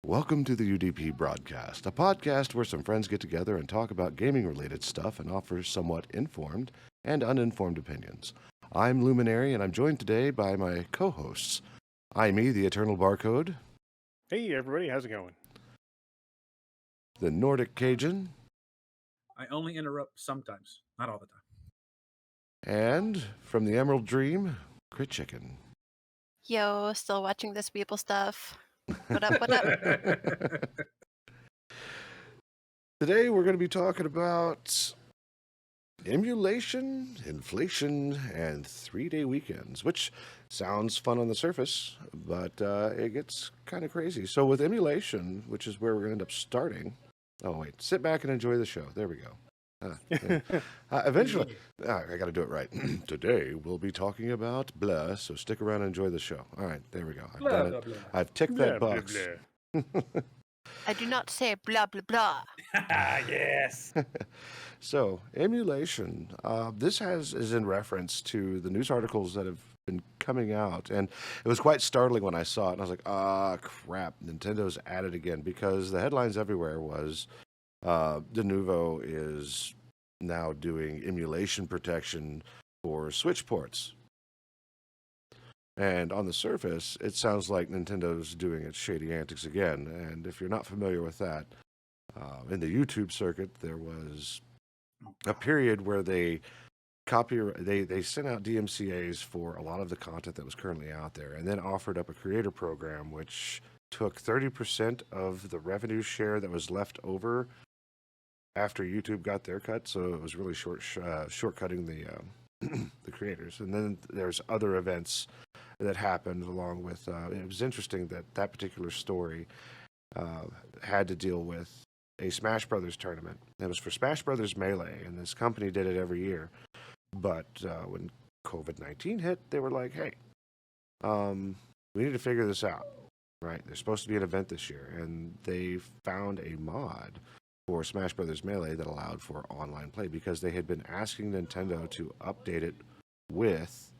Welcome to the UDP Broadcast, a podcast where some friends get together and talk about gaming-related stuff and offer somewhat informed and uninformed opinions. I'm Luminary, and I'm joined today by my co-hosts, IMEI, the Eternal Barcode. Hey, everybody. How's it going? TheNordicCajun. I only interrupt sometimes, not all the time. And from the Emerald Dream, Crit Chicken. Yo, still watching this people stuff. What up, what up? Today we're going to be talking about emulation, inflation, and 3-day weekends, which sounds fun on the surface, but it gets kind of crazy. So with emulation, which is where we're going to end up starting. Oh, wait. Sit back and enjoy the show. There we go. Eventually, I got to do it right. Today we'll be talking about blah, so stick around and enjoy the show. All right, there we go. I've done it. Blah, blah. I've ticked that box. Blah, blah. I do not say blah, blah, blah. Yes. So, emulation. This is in reference to the news articles that have been coming out, and it was quite startling when I saw it. And I was like, crap, Nintendo's at it again, because the headlines everywhere was Denuvo is now doing emulation protection for Switch ports. And on the surface, it sounds like Nintendo's doing its shady antics again. And if you're not familiar with that, in the YouTube circuit, there was a period where they sent out DMCAs for a lot of the content that was currently out there, and then offered up a creator program which took 30% of the revenue share that was left over after YouTube got their cut. So it was really shortcutting the creators. And then there's other events that happened along with, it was interesting that that particular story had to deal with a Smash Brothers tournament. It was for Smash Brothers Melee, and this company did it every year. But when COVID-19 hit, they were like, hey, we need to figure this out, right? There's supposed to be an event this year, and they found a mod for Smash Brothers Melee that allowed for online play, because they had been asking Nintendo to update it with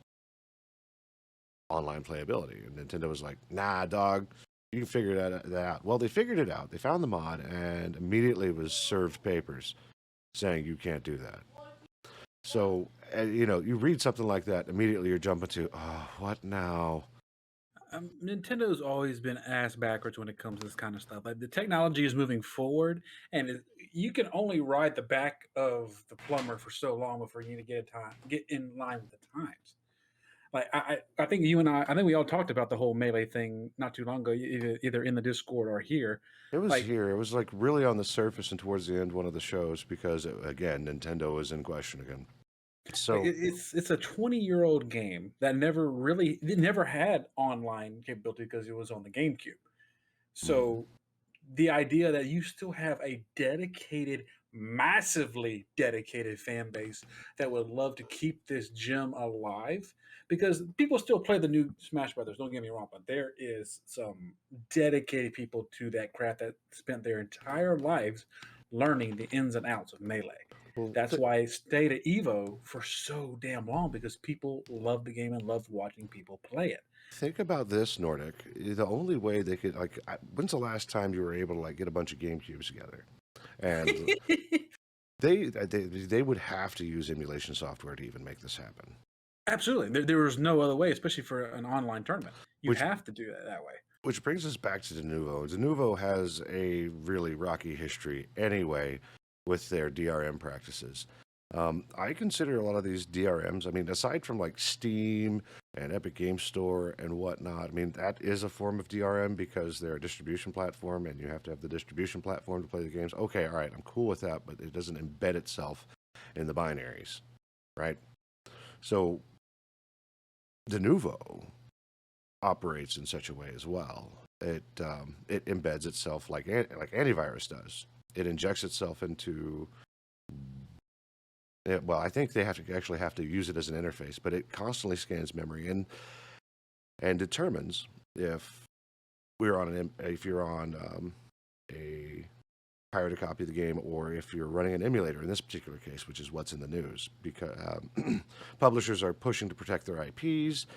online playability. And Nintendo was like, nah, dog, you can figure that out. Well, they figured it out. They found the mod and immediately was served papers saying you can't do that. So, you read something like that, immediately you're jumping to, oh, what now? Nintendo's always been ass backwards when it comes to this kind of stuff. Like, the technology is moving forward, and you can only ride the back of the plumber for so long before you need to get in line with the times. Like, I think you and I think we all talked about the whole Melee thing not too long ago, either in the Discord or here. It was Like- here. It was like really on the surface and towards the end one of the shows, because again, Nintendo was in question again. So It's a 20-year-old game that never had online capability because it was on the GameCube. So the idea that you still have a massively dedicated fan base that would love to keep this gem alive, because people still play the new Smash Brothers, don't get me wrong, but there is some dedicated people to that craft that spent their entire lives learning the ins and outs of Melee. well, That's why it stayed at Evo for so damn long, because people love the game and love watching people play it. think about this, Nordic. The only way they could, when's the last time you were able to get a bunch of GameCubes together? And they would have to use emulation software to even make this happen. Absolutely. There was no other way, especially for an online tournament. You have to do it that way. Which brings us back to Denuvo. Denuvo has a really rocky history anyway with their DRM practices. I consider a lot of these DRMs, aside from Steam and Epic Game Store and whatnot, that is a form of DRM because they're a distribution platform and you have to have the distribution platform to play the games. Okay, all right, I'm cool with that, but it doesn't embed itself in the binaries, right? So Denuvo operates in such a way as well. It embeds itself like antivirus does. It injects itself into... well, I think they have to use it as an interface, but it constantly scans memory and determines if you're on a pirated copy of the game, or if you're running an emulator in this particular case, which is what's in the news, because publishers are pushing to protect their IPs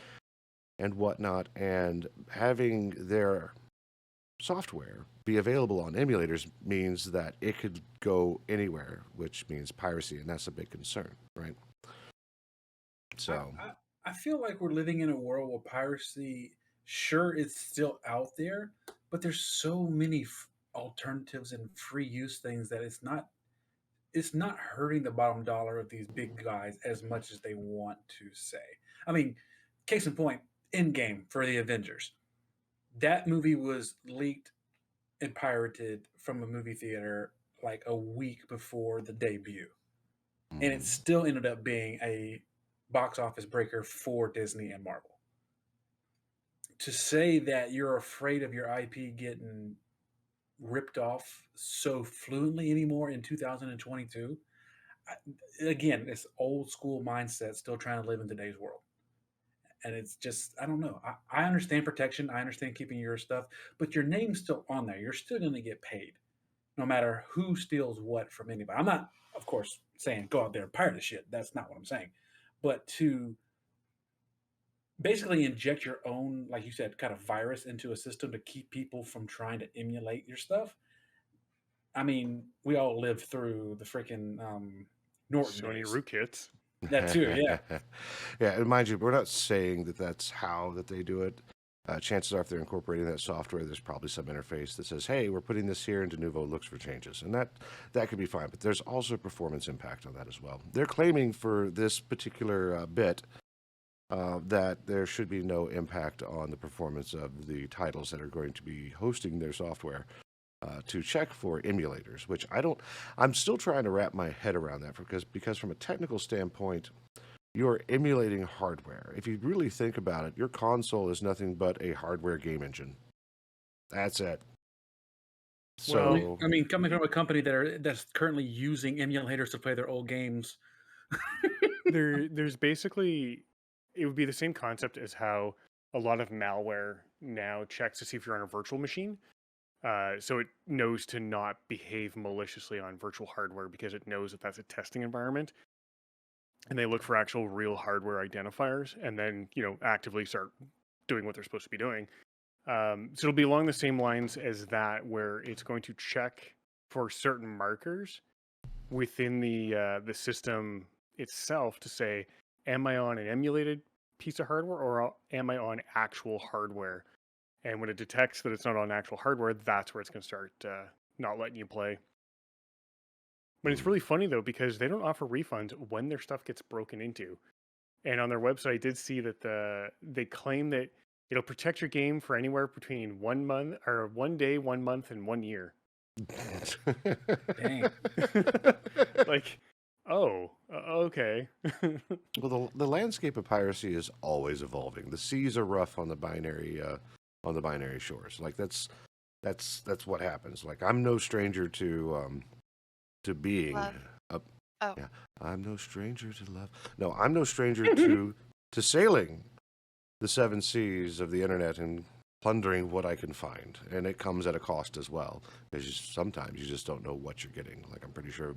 and whatnot, and having their software be available on emulators means that it could go anywhere, which means piracy, and that's a big concern, right? So, I feel like we're living in a world where piracy, sure, it's still out there, but there's so many alternatives and free use things that it's not hurting the bottom dollar of these big guys as much as they want to say. I mean, case in point, Endgame for the Avengers. That movie was leaked and pirated from a movie theater like a week before the debut. And it still ended up being a box office breaker for Disney and Marvel. To say that you're afraid of your IP getting ripped off so fluently anymore in 2022, again, it's old school mindset still trying to live in today's world. And it's just, I don't know. I understand protection, I understand keeping your stuff, but your name's still on there. You're still going to get paid no matter who steals what from anybody. I'm not, of course, saying go out there and pirate the shit. That's not what I'm saying. But to basically inject your own, like you said, kind of virus into a system to keep people from trying to emulate your stuff. I mean, we all lived through the freaking Norton Sony days. rootkits. That too, yeah. Yeah, and mind you, we're not saying that that's how that they do it. Chances are, if they're incorporating that software, there's probably some interface that says, "Hey, we're putting this here," and Denuvo looks for changes, and that could be fine. But there's also performance impact on that as well. They're claiming for this particular bit that there should be no impact on the performance of the titles that are going to be hosting their software. To check for emulators, which I'm still trying to wrap my head around that because from a technical standpoint, you're emulating hardware. If you really think about it, your console is nothing but a hardware game engine. That's it. So, Well, I mean, coming from a company that's currently using emulators to play their old games. There's basically, it would be the same concept as how a lot of malware now checks to see if you're on a virtual machine. So it knows to not behave maliciously on virtual hardware because it knows that that's a testing environment. And they look for actual real hardware identifiers and then, actively start doing what they're supposed to be doing. So it'll be along the same lines as that, where it's going to check for certain markers within the system itself to say, am I on an emulated piece of hardware or am I on actual hardware? And when it detects that it's not on actual hardware, that's where it's going to start not letting you play. But it's really funny, though, because they don't offer refunds when their stuff gets broken into. And on their website, I did see that they claim that it'll protect your game for anywhere between 1 month or 1 day, 1 month, and 1 year. Dang. Like, oh, okay. well, the landscape of piracy is always evolving. The seas are rough on the binary shores. Like that's what happens. Like I'm no stranger to being Love. yeah, I'm no stranger to love. No, I'm no stranger to sailing the seven seas of the internet and plundering what I can find, and it comes at a cost as well, because sometimes you just don't know what you're getting. Like I'm pretty sure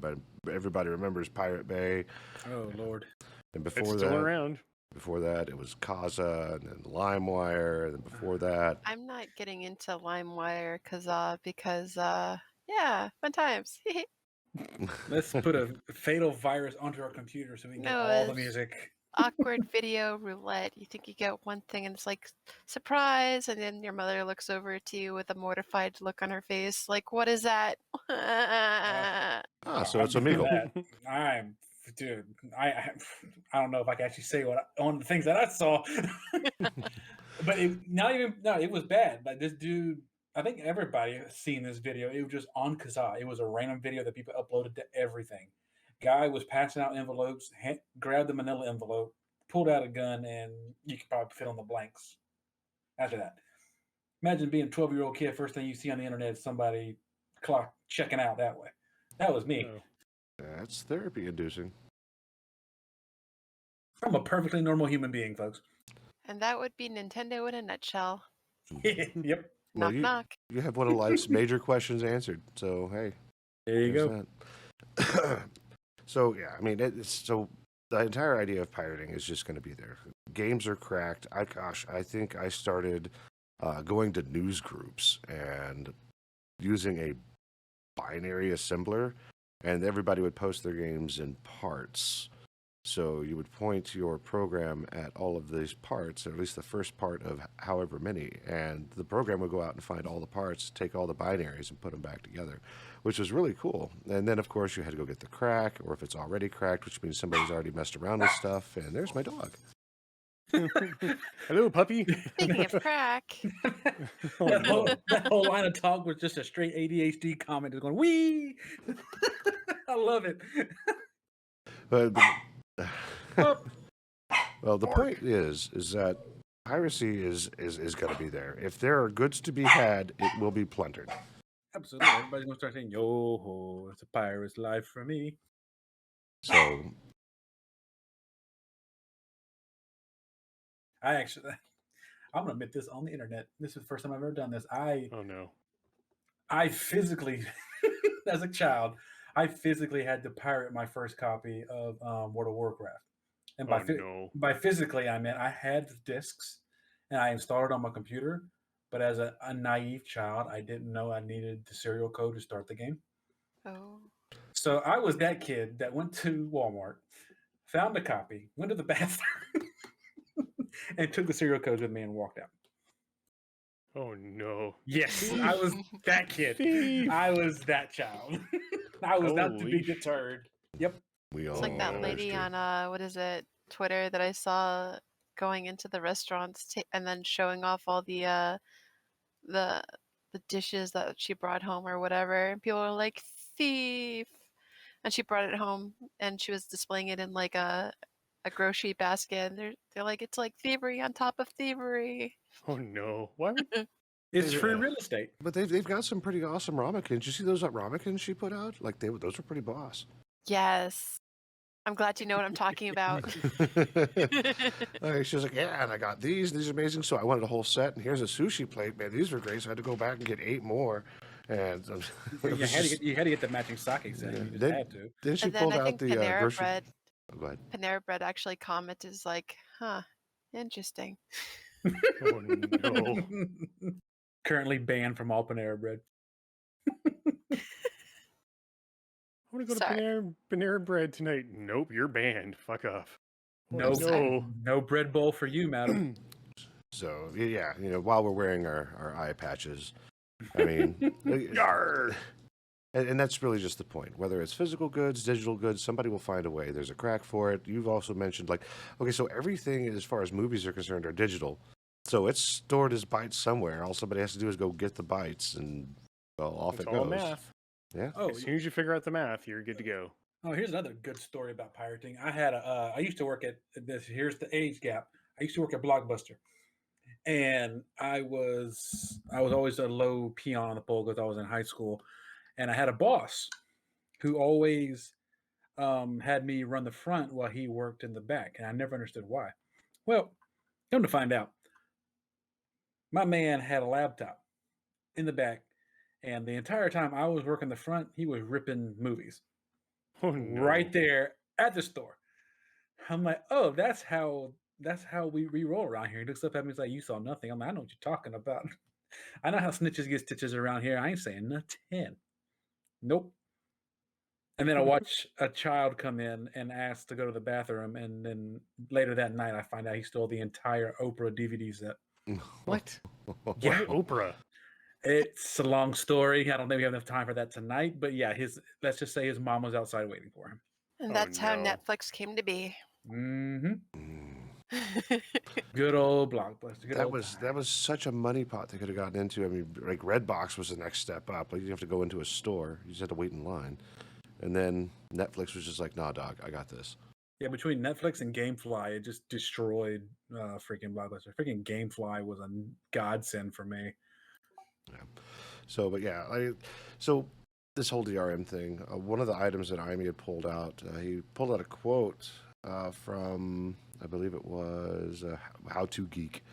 everybody remembers Pirate Bay. Oh Lord! And before it's that, still around. Before that, it was Kaza, and then LimeWire, and then before that, I'm not getting into LimeWire because yeah, fun times. Let's put a fatal virus onto our computer so we can get No, all the it's music. awkward video roulette. You think you get one thing and it's like surprise, and then your mother looks over to you with a mortified look on her face, like, "What is that?" so it's I'm doing Omegle. that. Dude. I don't know if I can actually say one of the things that I saw, but it was bad. Like this dude, I think everybody has seen this video. It was just on Kazaa. It was a random video that people uploaded to everything. Guy was passing out envelopes, grabbed the manila envelope, pulled out a gun, and you could probably fit on the blanks after that. Imagine being a 12-year-old kid, first thing you see on the internet is somebody clock checking out that way. That was me. Oh. That's therapy inducing. I'm a perfectly normal human being, folks. And that would be Nintendo in a nutshell. Yep. Well, Knock knock. you have one of life's major questions answered. So hey, There you go. that. So yeah, I mean, so the entire idea of pirating is just going to be there. Games are cracked. I think I started going to news groups and using a binary assembler, and everybody would post their games in parts. So you would point your program at all of these parts, or at least the first part of however many, and the program would go out and find all the parts, take all the binaries, and put them back together, which was really cool. And then, of course, you had to go get the crack, or if it's already cracked, which means somebody's already messed around with stuff, and there's my dog. Hello, puppy. Speaking of crack, Oh, that, whole, no. that whole line of talk was just a straight ADHD comment, just going wee. I love it. But Oh, well, the point is that piracy is going to be there. If there are goods to be had, it will be plundered. absolutely. Everybody's gonna start saying, "Yo ho, it's a pirate's life for me." So I'm gonna admit this on the internet. This is the first time I've ever done this. Oh, no. I physically, as a child, I physically had to pirate my first copy of World of Warcraft. And Oh, no. by physically, I meant I had the discs and I installed it on my computer. But as a naive child, I didn't know I needed the serial code to start the game. oh, So I was that kid that went to Walmart, found a copy, went to the bathroom, and took the serial codes with me and walked out. Oh, no. Yes, I was that kid. Thief. I was that child. I was not to be Holy deterred. Yep. we all it's like that know lady history. on what is it, Twitter, that I saw going into the restaurants and then showing off all the dishes that she brought home or whatever, and people were like, thief. And she brought it home and she was displaying it in like a grocery basket, and they're like, it's like thievery on top of thievery. Oh, no. Why would... It's free Yeah. real estate. But they've got some pretty awesome ramekins. You see those ramekins she put out? Like those were pretty boss. Yes. I'm glad you know what I'm talking about. Like, she was like, yeah, and I got these are amazing. So I wanted a whole set, and here's a sushi plate. Man, these were great. So I had to go back and get 8 more. And You had to get the matching sake set. Yeah. You just Then- had to. then she And then pulled I out think the Panera grocery. Bread Oh, go ahead. Panera Bread actually commented is like, huh, interesting. Oh, no. Currently banned from all Panera Bread. I want to go Sorry. to Panera Bread tonight. Nope, you're banned. Fuck off. Oh, No, no. no bread bowl for you, madam. So yeah, while we're wearing our eye patches, I mean, Yarr. and that's really just the point. Whether it's physical goods, digital goods, somebody will find a way. There's a crack for it. You've also mentioned, like, okay, so everything as far as movies are concerned are digital. So it's stored as bytes somewhere. All somebody has to do is go get the bytes, and well, off It's it all goes. math. Yeah. Oh, As soon as you figure out the math, you're good to go. oh, here's another good story about pirating. I used to work at this. Here's the age gap. I used to work at Blockbuster, and I was always a low peon on the pole because I was in high school, and I had a boss who always had me run the front while he worked in the back, and I never understood why. Well, come to find out, my man had a laptop in the back, and the entire time I was working the front, he was ripping movies Oh, no. right there at the store. I'm like, oh, that's how we roll around here. He looks up at me, he's like, you saw nothing. I'm like, I know what you're talking about. I know how snitches get stitches around here. I ain't saying nothing. Nope. And then I watch a child come in and ask to go to the bathroom, and then later that night I find out he stole the entire Oprah DVD set. What? Yeah. Why Oprah? It's a long story. I don't think we have enough time for that tonight, but yeah, let's just say his mom was outside waiting for him. And Oh, that's how no. Netflix came to be. Mm-hmm. Mm. Good old Blockbuster. Good That old was time. such a money pot they could have gotten into. I mean, like Redbox was the next step up. Like you have to go into a store. You just had to wait in line. And then Netflix was just like, nah, dog, I got this. Yeah, between Netflix and GameFly, it just destroyed freaking Blockbuster. Freaking GameFly was a godsend for me. Yeah. So, but yeah, so this whole DRM thing, one of the items that IME had pulled out, he pulled out a quote from, I believe it was How to Geek,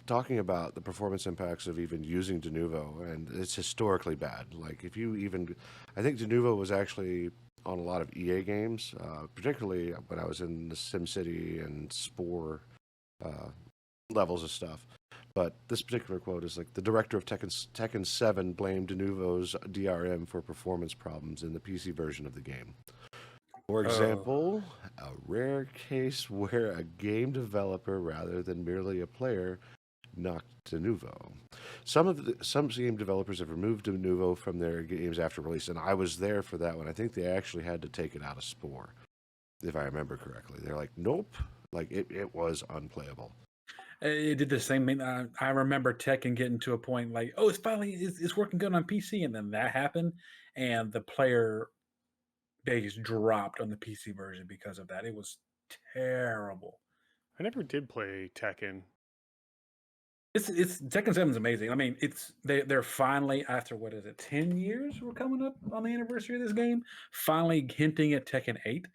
talking about the performance impacts of even using Denuvo, and it's historically bad. Like if you even, I think Denuvo was actually on a lot of EA games, particularly when I was in the SimCity and Spore levels of stuff. But this particular quote is like, the director of Tekken 7 blamed Denuvo's DRM for performance problems in the PC version of the game. For example, a rare case where a game developer, rather than merely a player, knocked Denuvo. Some game developers have removed Denuvo from their games after release, and I was there for that one. I think they actually had to take it out of Spore, if I remember correctly. They're like, nope, like it was unplayable. It did the same thing. I remember Tekken getting to a point like, oh, it's working good on PC, and then that happened, and the player base dropped on the PC version because of that. It was terrible. I never did play Tekken. It's Tekken 7 is amazing. I mean, they're finally, after 10 years we're coming up on the anniversary of this game, finally hinting at Tekken 8.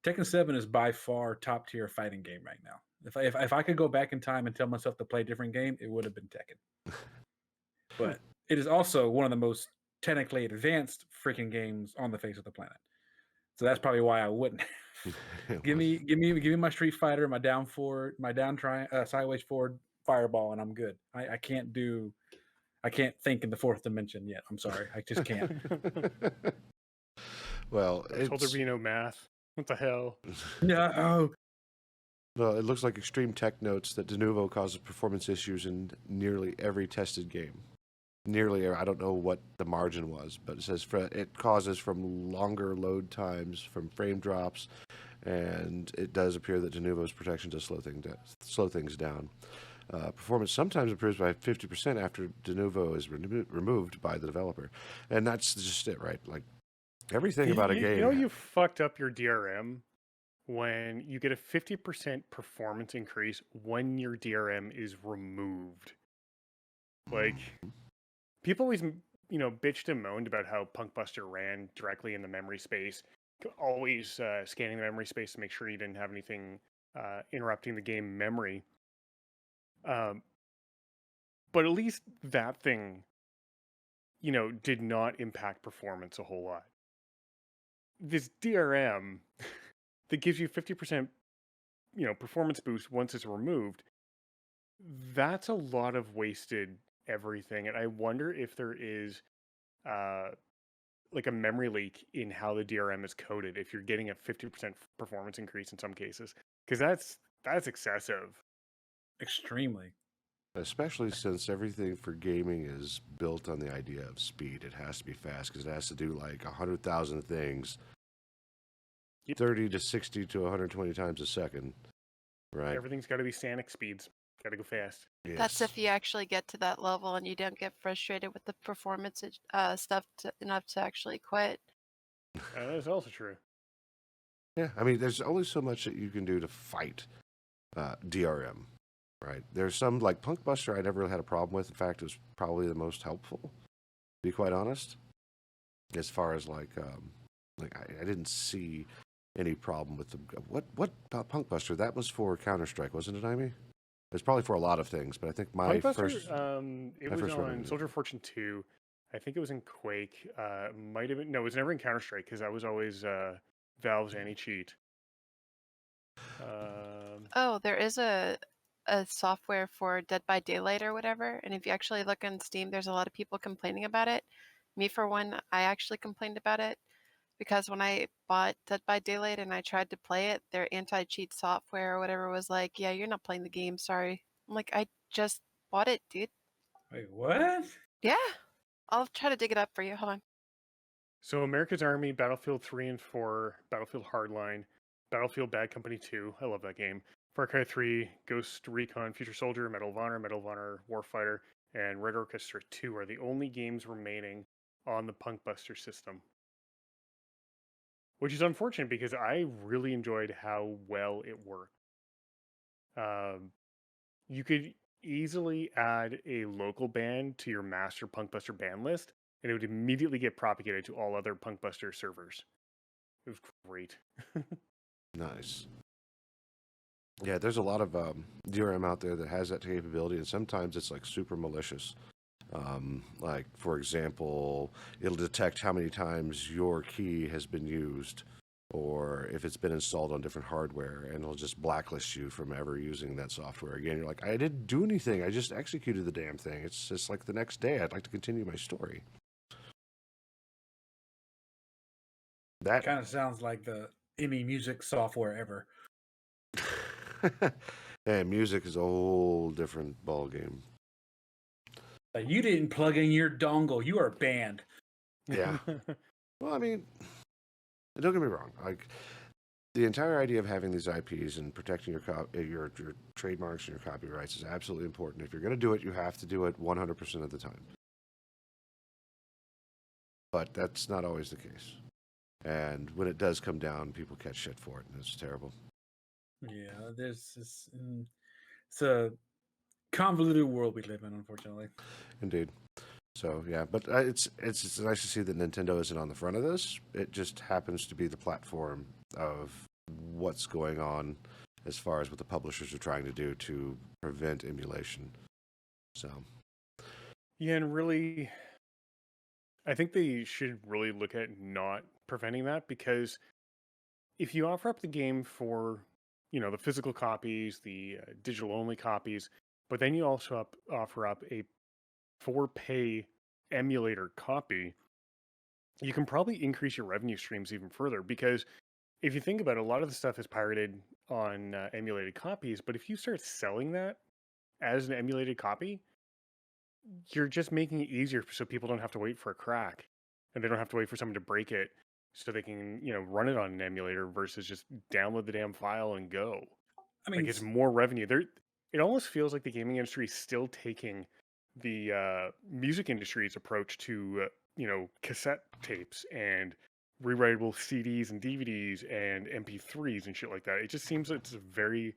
Tekken 7 is by far top tier fighting game right now. If I could go back in time and tell myself to play a different game, it would have been Tekken. But it is also one of the most technically advanced freaking games on the face of the planet. So that's probably why I wouldn't. give me my Street Fighter, my down sideways forward fireball, and I'm good. I can't think in the fourth dimension yet. I'm sorry, I just can't. Well, I was told there'd be no math. What the hell? No. Well, it looks like Extreme Tech notes that Denuvo causes performance issues in nearly every tested game. Nearly, I don't know what the margin was, but it says it causes from longer load times, from frame drops, and it does appear that Denuvo's protection does slow things down. Performance sometimes improves by 50% after Denuvo is removed by the developer, and that's just it, right? Like everything about a game. You know, you fucked up your DRM when you get a 50% performance increase when your DRM is removed. Like, people always, bitched and moaned about how Punkbuster ran directly in the memory space, always scanning the memory space to make sure you didn't have anything interrupting the game memory. But at least that thing, did not impact performance a whole lot. This DRM that gives you 50%, performance boost once it's removed, that's a lot of wasted everything. And I wonder if there is like a memory leak in how the DRM is coded if you're getting a 50% performance increase in some cases, because that's excessive. Extremely. Especially since everything for gaming is built on the idea of speed. It has to be fast because it has to do like 100,000 things 30 to 60 to 120 times a second, right? Everything's got to be Sonic speeds. Got to go fast. Yes. That's if you actually get to that level and you don't get frustrated with the performance stuff enough to actually quit. That's also true. Yeah, I mean, there's only so much that you can do to fight DRM, right? There's some, like Punkbuster, I never really had a problem with. In fact, it was probably the most helpful, to be quite honest. As far as I didn't see any problem with the what Punkbuster. That was for Counter-Strike, wasn't it, Amy? It was probably for a lot of things, but I think my Punkbuster, first it was on Soldier of Fortune 2. I think it was in Quake. Might have been, no, it was never in Counter-Strike because I was always Valve's anti-cheat. Oh, there is a software for Dead by Daylight or whatever, and if you actually look on Steam, there's a lot of people complaining about it. Me, for one, I actually complained about it because when I bought Dead by Daylight and I tried to play it, their anti-cheat software or whatever was like, yeah, you're not playing the game, sorry. I'm like, I just bought it, dude. Wait, what? Yeah. I'll try to dig it up for you. Hold on. So America's Army, Battlefield 3 and 4, Battlefield Hardline, Battlefield Bad Company 2, I love that game, Far Cry 3, Ghost Recon, Future Soldier, Medal of Honor, Warfighter, and Red Orchestra 2 are the only games remaining on the Punkbuster system. Which is unfortunate because I really enjoyed how well it worked. You could easily add a local band to your master Punkbuster band list, and it would immediately get propagated to all other Punkbuster servers. It was great. Nice. Yeah, there's a lot of DRM out there that has that capability, and sometimes it's like super malicious. Like, for example, it'll detect how many times your key has been used or if it's been installed on different hardware, and it'll just blacklist you from ever using that software again. You're like, I didn't do anything. I just executed the damn thing. It's just like the next day, I'd like to continue my story. That Kind of sounds like the any music software ever. and music is a whole different ballgame. Like, you didn't plug in your dongle. You are banned. Yeah. Well, I mean, don't get me wrong. Like, the entire idea of having these IPs and protecting your trademarks and your copyrights is absolutely important. If you're going to do it, you have to do it 100% of the time. But that's not always the case. And when it does come down, people catch shit for it, and it's terrible. Yeah, there's this. It's a convoluted world we live in, unfortunately. Indeed. So yeah, but it's nice to see that Nintendo isn't on the front of this. It just happens to be the platform of what's going on as far as what the publishers are trying to do to prevent emulation. So Yeah, and really, I think they should really look at not preventing that, because if you offer up the game for, the physical copies, the digital only copies, but then you also offer up a for pay emulator copy, you can probably increase your revenue streams even further, because if you think about it, a lot of the stuff is pirated on emulated copies, but if you start selling that as an emulated copy, you're just making it easier so people don't have to wait for a crack, and they don't have to wait for someone to break it so they can, run it on an emulator versus just download the damn file and go. I mean, Like, it's more revenue. It almost feels like the gaming industry is still taking the music industry's approach to, cassette tapes and rewritable CDs and DVDs and MP3s and shit like that. It just seems it's a very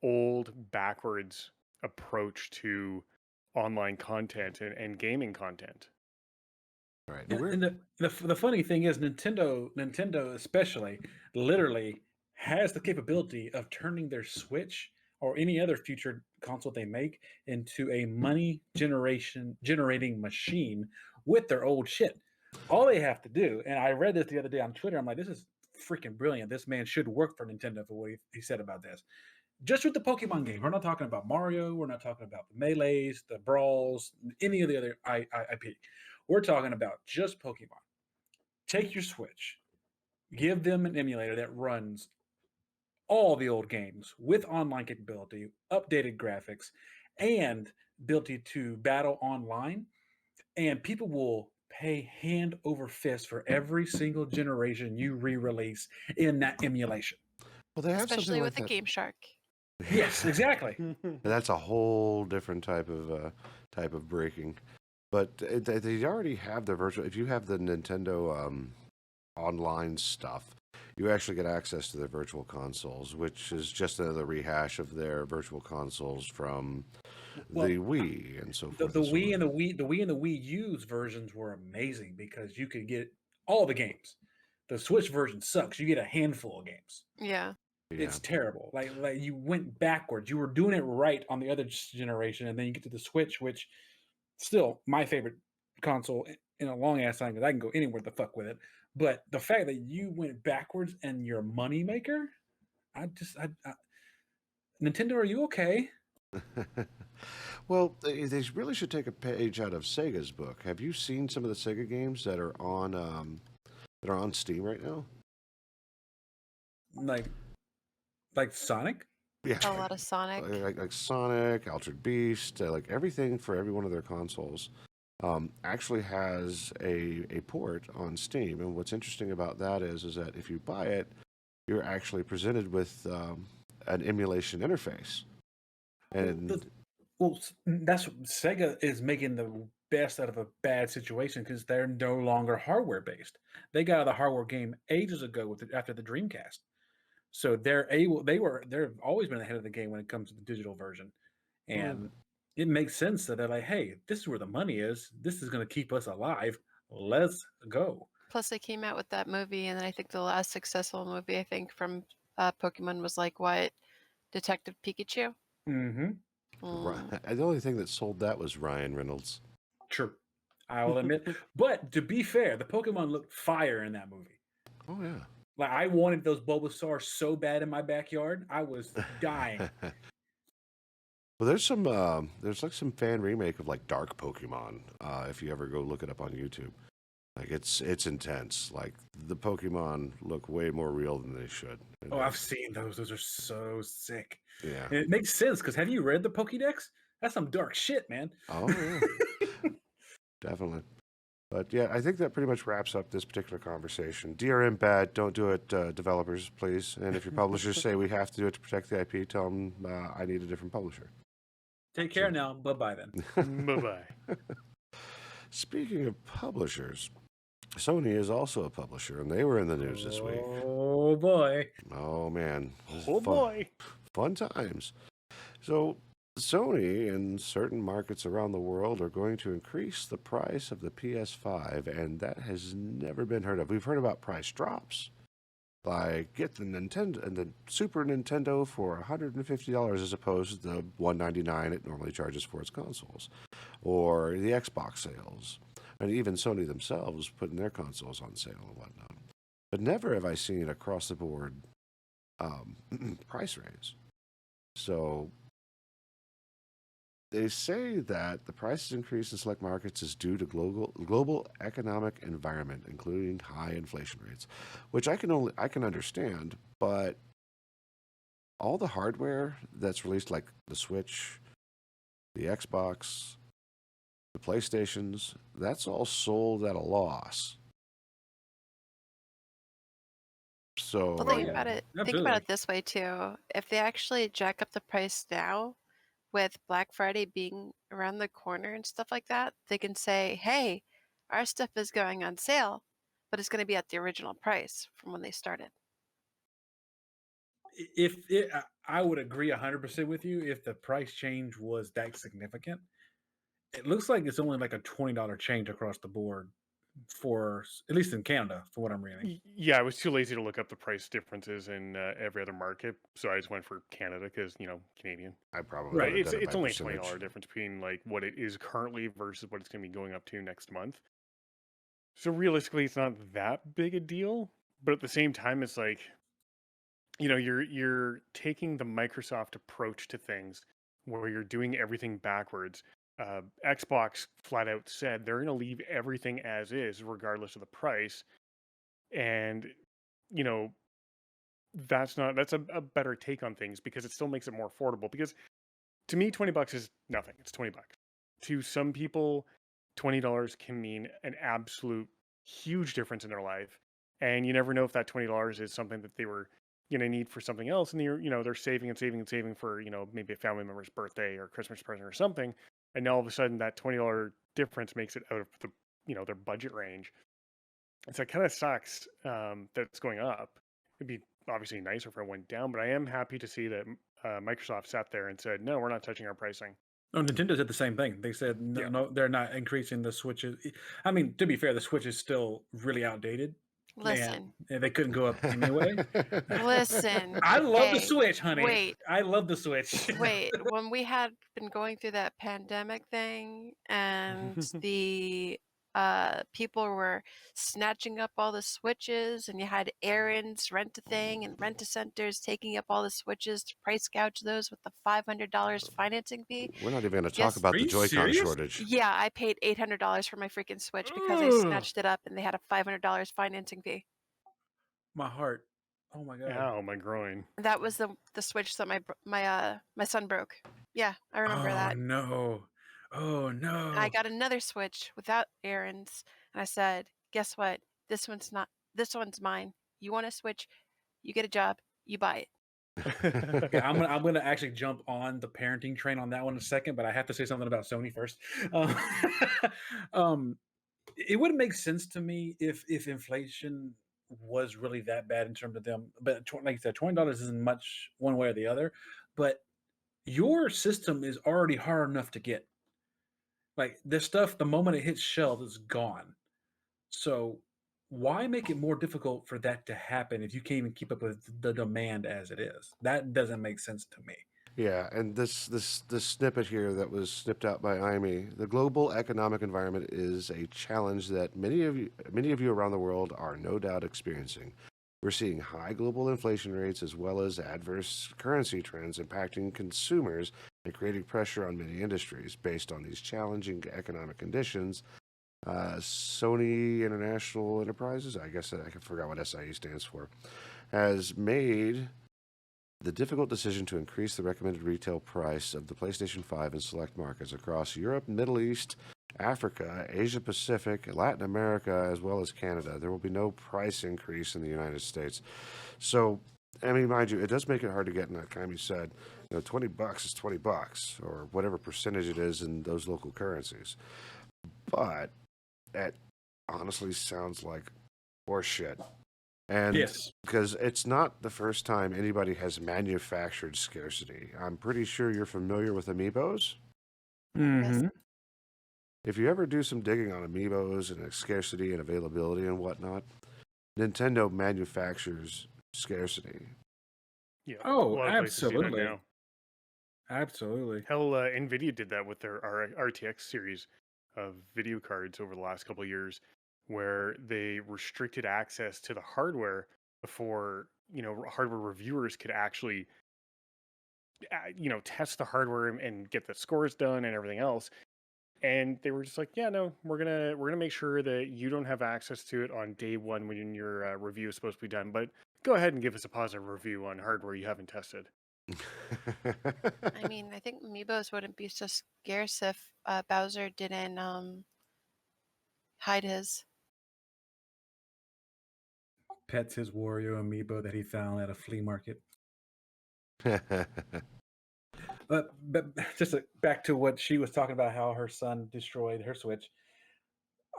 old, backwards approach to online content and gaming content. right. and the funny thing is, Nintendo especially, literally has the capability of turning their Switch or any other future console they make into a money generating machine with their old shit. All they have to do, and I read this the other day on Twitter, I'm like, this is freaking brilliant. This man should work for Nintendo for what he said about this. Just with the Pokemon games, we're not talking about Mario, we're not talking about the Melees, the Brawls, any of the other IP. We're talking about just Pokemon. Take your Switch, give them an emulator that runs all the old games with online capability, updated graphics, and ability to battle online, and people will pay hand over fist for every single generation you re-release in that emulation. Well, they have Especially something with like the Game Shark. Yes, exactly. And that's a whole different type of breaking. But they already have the virtual. If you have the Nintendo online stuff, you actually get access to their virtual consoles, which is just another rehash of their virtual consoles from the Wii and so forth. The Wii and the Wii U's versions were amazing because you could get all the games. The Switch version sucks. You get a handful of games. Yeah. Yeah. It's terrible. Like you went backwards. You were doing it right on the other generation, and then you get to the Switch, which still my favorite console in a long ass time because I can go anywhere the fuck with it. But the fact that you went backwards and you're a money maker, Nintendo, are you okay? Well, they really should take a page out of Sega's book. Have you seen some of the Sega games that are on Steam right now? Like Sonic? Yeah, A lot of Sonic. like Sonic, Altered Beast, like everything for every one of their consoles. Actually has a port on Steam, and what's interesting about that is that if you buy it, you're actually presented with an emulation interface. And That's Sega is making the best out of a bad situation because they're no longer hardware based. They got out of the hardware game ages ago after the Dreamcast, so they've always been ahead of the game when it comes to the digital version, and it makes sense that they're like, hey, this is where the money is. This is going to keep us alive. Let's go. Plus, they came out with that movie, and then I think the last successful movie I think from Pokemon was like what, Detective Pikachu. Mm-hmm. The only thing that sold that was Ryan Reynolds. True, I'll admit. But to be fair, the Pokemon looked fire in that movie. Oh yeah. Like I wanted those Bulbasaur so bad in my backyard. I was dying. Well, there's like some fan remake of like Dark Pokemon. If you ever go look it up on YouTube, like it's intense. Like the Pokemon look way more real than they should. And Oh, I've seen those. Those are so sick. yeah. And it makes sense because have you read the Pokédex? That's some dark shit, man. Oh yeah, definitely. But yeah, I think that pretty much wraps up this particular conversation. DRM bad, don't do it, developers, please. And if your publishers say we have to do it to protect the IP, tell them I need a different publisher. Take care now. Bye-bye then. Bye-bye. Speaking of publishers, Sony is also a publisher, and they were in the news this week. Oh boy. Oh man. Oh boy. Fun times. So Sony in certain markets around the world are going to increase the price of the PS5, and that has never been heard of. We've heard about price drops. Like get the Nintendo and the Super Nintendo for $150 as opposed to the $199 it normally charges for its consoles, or the Xbox sales, and even Sony themselves putting their consoles on sale and whatnot. But never have I seen across the board price raise. So they say that the price increase in select markets is due to global economic environment, including high inflation rates, which I can understand. But all the hardware that's released, like the Switch, the Xbox, the PlayStations, that's all sold at a loss. So Well, think about it. Think Absolutely. about it this way too. If they actually jack up the price now, with Black Friday being around the corner and stuff like that, they can say, "Hey, our stuff is going on sale, but it's going to be at the original price from when they started." I would agree 100% with you if the price change was that significant. It looks like it's only like a $20 change across the board for at least in Canada, for what I'm reading. Yeah, I was too lazy to look up the price differences in every other market, so I just went for Canada because Canadian. I probably But would have it's done it by only a percentage. $20 difference between like what it is currently versus what it's going to be going up to next month. So realistically, it's not that big a deal. But at the same time, it's like, you're taking the Microsoft approach to things where you're doing everything backwards. Xbox flat out said they're going to leave everything as is, regardless of the price, and you know that's a better take on things because it still makes it more affordable. Because to me, $20 is nothing. It's $20. To some people, $20 can mean an absolute huge difference in their life, and you never know if that $20 is something that they were going to need for something else, and they're saving and saving and saving for maybe a family member's birthday or Christmas present or something, and now all of a sudden that $20 difference makes it out of the their budget range. And so it kind of sucks that it's going up. It'd be obviously nicer if it went down, but I am happy to see that Microsoft sat there and said, no, we're not touching our pricing. Oh, Nintendo did the same thing. They said no, they're not increasing the Switches. I mean, to be fair, the Switch is still really outdated. Listen, And they couldn't go up anyway. listen. I love the Hey, Switch, honey. wait. I love the Switch. Wait, when we had been going through that pandemic thing and the people were snatching up all the switches and you had errands, rent a thing, and rent a centers taking up all the switches to price gouge those with the $500 financing fee. We're not even going to talk Yes. about Are the you Joy-Con serious? shortage. Yeah, I paid $800 for my freaking Switch because they snatched it up and they had a $500 financing fee. My heart. Oh my god. Ow, my groin. That was the Switch that my son broke. Yeah, I remember Oh that. no. Oh no. And I got another Switch without errands, and I said, "Guess what? This one's mine. You want a Switch? You get a job. You buy it." Okay, I'm gonna actually jump on the parenting train on that one in a second, but I have to say something about Sony first. It wouldn't make sense to me if inflation was really that bad in terms of them. But like I said, $20 isn't much one way or the other. But your system is already hard enough to get. Like this stuff, the moment it hits shelves, it's gone. So why make it more difficult for that to happen if you can't even keep up with the demand as it is? That doesn't make sense to me. Yeah, and this snippet here that was snipped out by IMEI, the global economic environment is a challenge that many of you around the world are no doubt experiencing. We're seeing high global inflation rates as well as adverse currency trends impacting consumers and creating pressure on many industries. Based on these challenging economic conditions, Sony International Enterprises, I guess I forgot what SIE stands for, has made the difficult decision to increase the recommended retail price of the PlayStation 5 in select markets across Europe, Middle East, Africa, Asia Pacific, Latin America, as well as Canada. There will be no price increase in the United States. So, I mean, mind you, it does make it hard to get in that time. You said, $20 is $20 or whatever percentage it is in those local currencies. But it honestly sounds like horseshit. And Yes. because it's not the first time anybody has manufactured scarcity. I'm pretty sure you're familiar with amiibos. Mm-hmm. If you ever do some digging on amiibos and scarcity and availability and whatnot, Nintendo manufactures scarcity. Yeah. Oh, a lot of places do that absolutely. now. Absolutely. Hell, Nvidia did that with their RTX series of video cards over the last couple of years, where they restricted access to the hardware before hardware reviewers could actually test the hardware and get the scores done and everything else. And they were just like, yeah, no, we're gonna make sure that you don't have access to it on day one when your review is supposed to be done. But go ahead and give us a positive review on hardware you haven't tested. I mean, I think amiibos wouldn't be so scarce if Bowser didn't hide his. Pets his Wario amiibo that he found at a flea market. But just back to what she was talking about, how her son destroyed her Switch.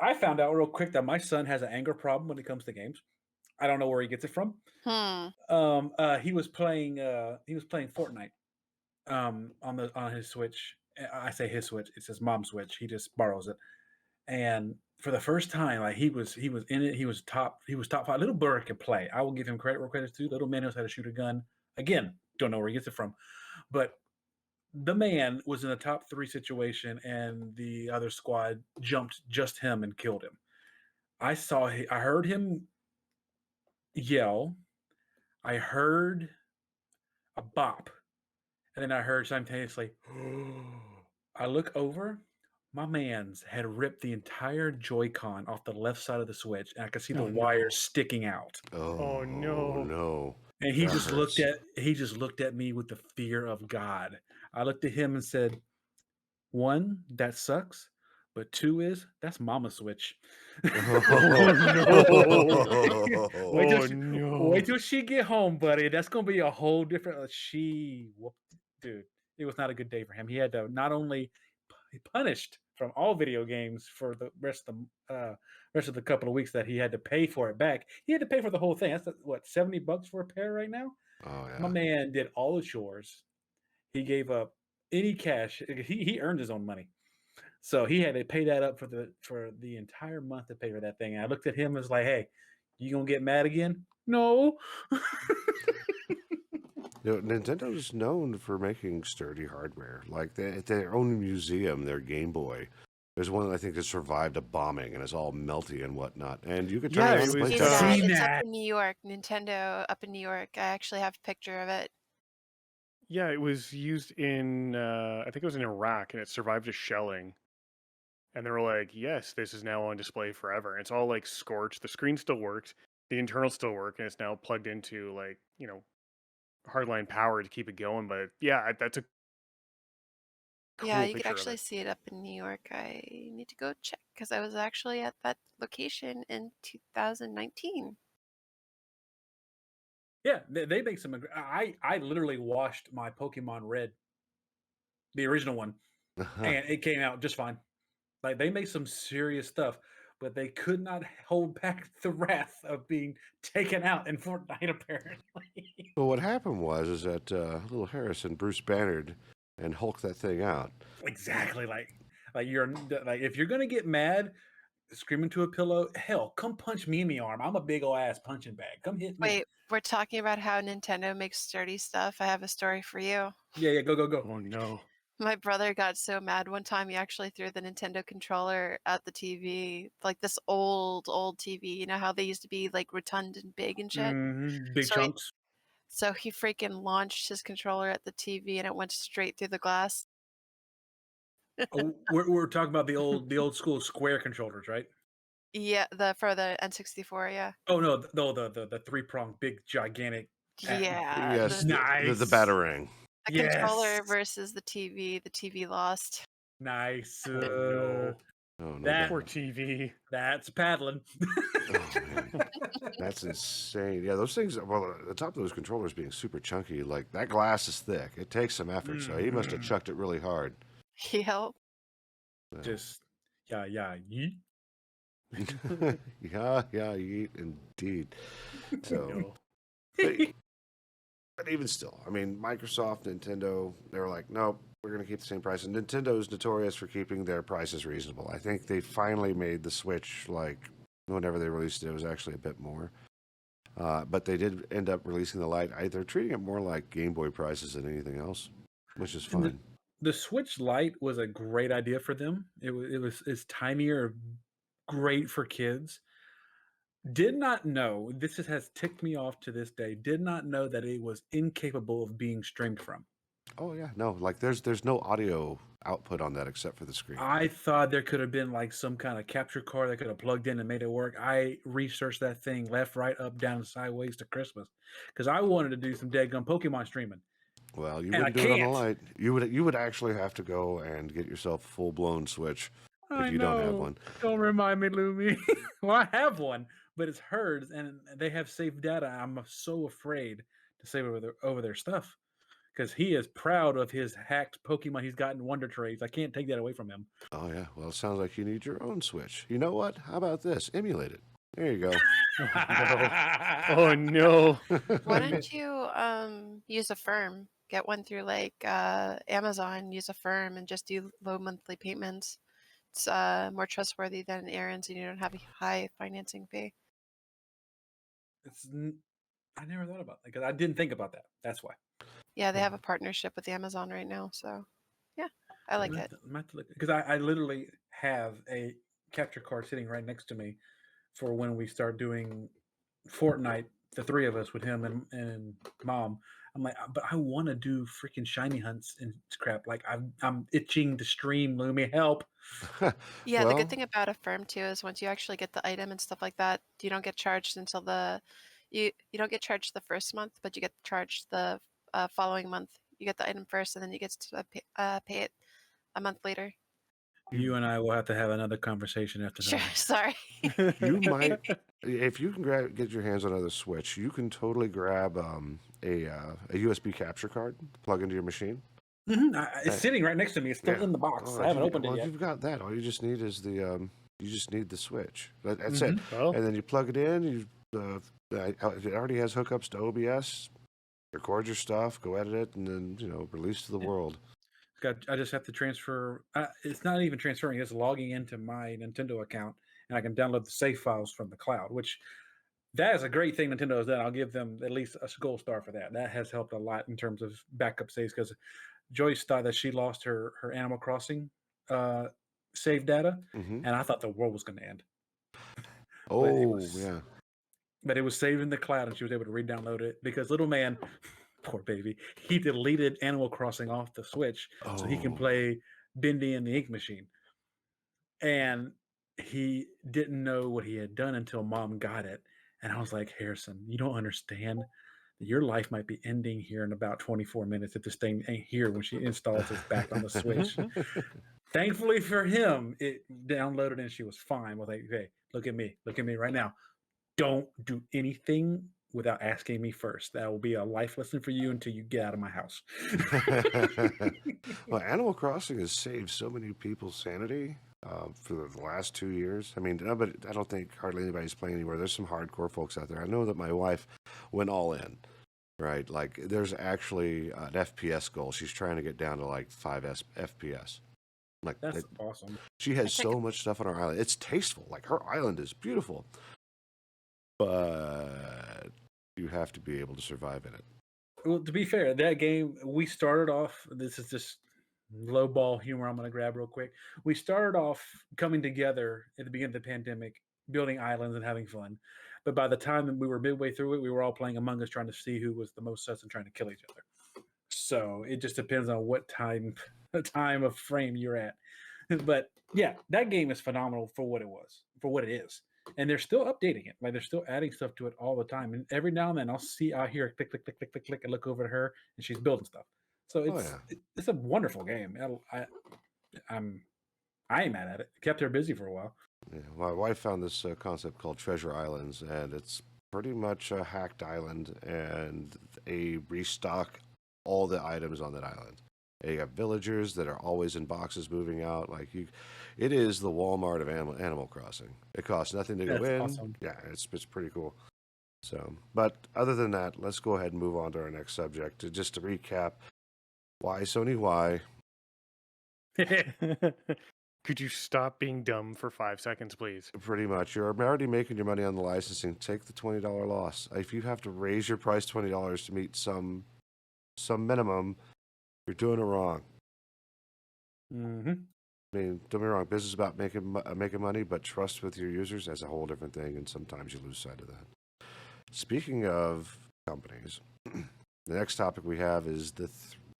I found out real quick that my son has an anger problem when it comes to games. I don't know where he gets it from. He was playing Fortnite on his Switch. I say his Switch, it's his mom's Switch. He just borrows it. And for the first time, like he was in it. He was top 5. Little Bird can play. I will give him credit where credit's due. Little man knows how to shoot a gun. Again, don't know where he gets it from, but the man was in a top 3 situation, and the other squad jumped just him and killed him. I heard him yell. I heard a bop, and then I heard simultaneously. I look over. My man's had ripped the entire Joy-Con off the left side of the Switch, and I could see the wires sticking out. Oh, no. No. And he That just hurts. looked at me with the fear of God. I looked at him and said, 1, that sucks, but 2 is that's Mama Switch. Oh, no. Wait till she get home, buddy. That's gonna be a whole different. Dude, it was not a good day for him. He had to not only punished from all video games for the rest of the couple of weeks that he had to pay for it back. He had to pay for the whole thing. That's what, $70 for a pair right now. Oh, My yeah. man did all the chores. He gave up any cash. He earned his own money, so he had to pay that up for the entire month to pay for that thing. And I looked at him and was like, "Hey, you gonna get mad again?" No. Nintendo's known for making sturdy hardware. Like their own museum, their Game Boy. There's one that I think has survived a bombing and is all melty and whatnot. And you could turn Yeah, it on it and was, play It's, Tetris. Seen it's that. up in New York. Nintendo up in New York. I actually have a picture of it. Yeah, it was used in, I think it was in Iraq, and it survived a shelling. And they were like, yes, this is now on display forever. And it's all like scorched. The screen still works. The internals still work, and it's now plugged into hardline power to keep it going. But yeah, that's a Yeah, cool you could picture of actually it. see it up in New York. I need to go check because I was actually at that location in 2019. Yeah, they make some. I literally watched my Pokemon Red, the original one, and it came out just fine. Like they make some serious stuff, but they could not hold back the wrath of being taken out in Fortnite. Apparently, Well, what happened is that little Harrison, Bruce Bannered, and Hulk that thing out. exactly. Like you're like if you're gonna get mad, scream into a pillow. Hell, come punch me in the arm. I'm a big ol' ass punching bag. Come hit me. Wait, we're talking about how Nintendo makes sturdy stuff. I have a story for you. Yeah, go. Oh no. My brother got so mad one time he actually threw the Nintendo controller at the TV, like this old TV. You know how they used to be like rotund and big and shit. Big So he, chunks. so he freaking launched his controller at the TV and it went straight through the glass. Oh, we're talking about the old school square controllers, right? Yeah, for the N64, yeah. Oh no, the 3-prong big gigantic. Yeah, Yes, the Nice. batarang. the Yes. controller versus the TV. The TV lost. Nice. Oh no. Oh no, That- Poor TV. That's paddling. Oh, man. That's insane. Yeah, those things. Well, the top of those controllers being super chunky, like that glass is thick. It takes some effort. So he must have Mhm. chucked it really hard. Yep. So- Just yeah, yeet. yeah, indeed. So, No. but even still, I mean, Microsoft, Nintendo, they were like, nope, we're going to keep the same price. And Nintendo's notorious for keeping their prices reasonable. I think they finally made the Switch, like, whenever they released it, it was actually a bit more. But they did end up releasing the Lite. They're treating it more like Game Boy prices than anything else, which is And fine. The Switch Lite was a great idea for them. It's tinier, great for kids. Did not know, has ticked me off to this day. Did not know that it was incapable of being streamed from. Oh, yeah. No, like, there's no audio output on that except for the screen. I thought there could have been like some kind of capture card that could have plugged in and made it work. I researched that thing left, right, up, down, and sideways to Christmas because I wanted to do some deadgum Pokemon streaming. Well, you And I wouldn't do it on the can't. Lite. You would actually have to go and get yourself a full-blown Switch I if you don't have know. one. Don't remind me, Lumi. Well, I have one, but it's hers, and they have saved data. I'm so afraid to save over their stuff because he is proud of his hacked Pokemon he's got in Wonder Trades. I can't take that away from him. Oh, yeah. Well, it sounds like you need your own Switch. You know what? How about this? Emulate it. There you go. Oh no. Why don't you use a firm? Get one through like Amazon, use a firm and just do low monthly payments. It's more trustworthy than Aaron's and you don't have a high financing fee. I never thought about that because I didn't think about that. That's why. Yeah, they have a partnership with Amazon right now, so yeah, I like it. Because I literally have a capture card sitting right next to me for when we start doing Fortnite, the three of us with him and mom. I'm like, but I want to do freaking shiny hunts and crap. Like I'm itching to stream. Lumi, help. Yeah, the Well, good thing about a firm too is once you actually get the item and stuff like that, you don't get charged until you don't get charged the first month, but you get charged the following month. You get the item first, and then you get to pay it a month later. You and I will have to have another conversation after Sure, that. sorry. you might, if you can get your hands on another Switch, you can totally grab a USB capture card, plug into your machine. It's sitting right next to me. It's still Yeah. in the box. Oh, I haven't if opened it yet. you've got that. All you just need is the Switch. That's it. Well, And then you plug it in. It already has hookups to OBS. Record your stuff, go edit it, and then release to the world. I just have to transfer. It's not even transferring. It's logging into my Nintendo account, and I can download the save files from the cloud. Which that is a great thing Nintendo has done. I'll give them at least a gold star for that. That has helped a lot in terms of backup saves because Joyce thought that she lost her Animal Crossing save data, Mm-hmm. and I thought the world was going to end. Oh, yeah. But it was saved in the cloud, and she was able to re-download it because little man, poor baby, he deleted Animal Crossing off the Switch so he can Oh. play Bendy and the Ink Machine. And he didn't know what he had done until Mom got it. And I was like, Harrison, you don't understand. Your life might be ending here in about 24 minutes if this thing ain't here when she installs it back on the Switch. Thankfully for him, it downloaded and she was fine. Well, like, hey, look at me right now. Don't do anything without asking me first. That will be a life lesson for you until you get out of my house. Well, Animal Crossing has saved so many people's sanity for the last 2 years. I mean, but I don't think hardly anybody's playing anywhere. There's some hardcore folks out there. I know that my wife went all in, right? Like, there's actually an FPS goal. She's trying to get down to like 5 FPS. Like, That's awesome. she has so much stuff on her island. It's tasteful. Like, her island is beautiful. But you have to be able to survive in it. Well, to be fair, that game, we started off, this is just low ball humor I'm going to grab real quick. We started off coming together at the beginning of the pandemic, building islands and having fun. But by the time that we were midway through it, we were all playing Among Us, trying to see who was the most sus and trying to kill each other. So it just depends on what time of frame you're at. But yeah, that game is phenomenal for what it is. And they're still updating it. Like they're still adding stuff to it all the time. And every now and then I'll hear a click, click, click, click, click, click, and look over at her and she's building stuff. So it's a wonderful game. I ain't mad at it. It kept her busy for a while. Yeah, my wife found this concept called Treasure Islands, and it's pretty much a hacked island, and they restock all the items on that island. And you got villagers that are always in boxes moving out. It is the Walmart of Animal Crossing. It costs nothing to go in. Awesome. Yeah, it's pretty cool. So, but other than that, let's go ahead and move on to our next subject. Just to recap, why Sony? Why? Could you stop being dumb for 5 seconds, please? Pretty much. You're already making your money on the licensing. Take the $20 loss. If you have to raise your price $20 to meet some minimum, you're doing it wrong. Mm-hmm. I mean, don't be wrong. Business is about making money, but trust with your users is a whole different thing, and sometimes you lose sight of that. Speaking of companies, the next topic we have is the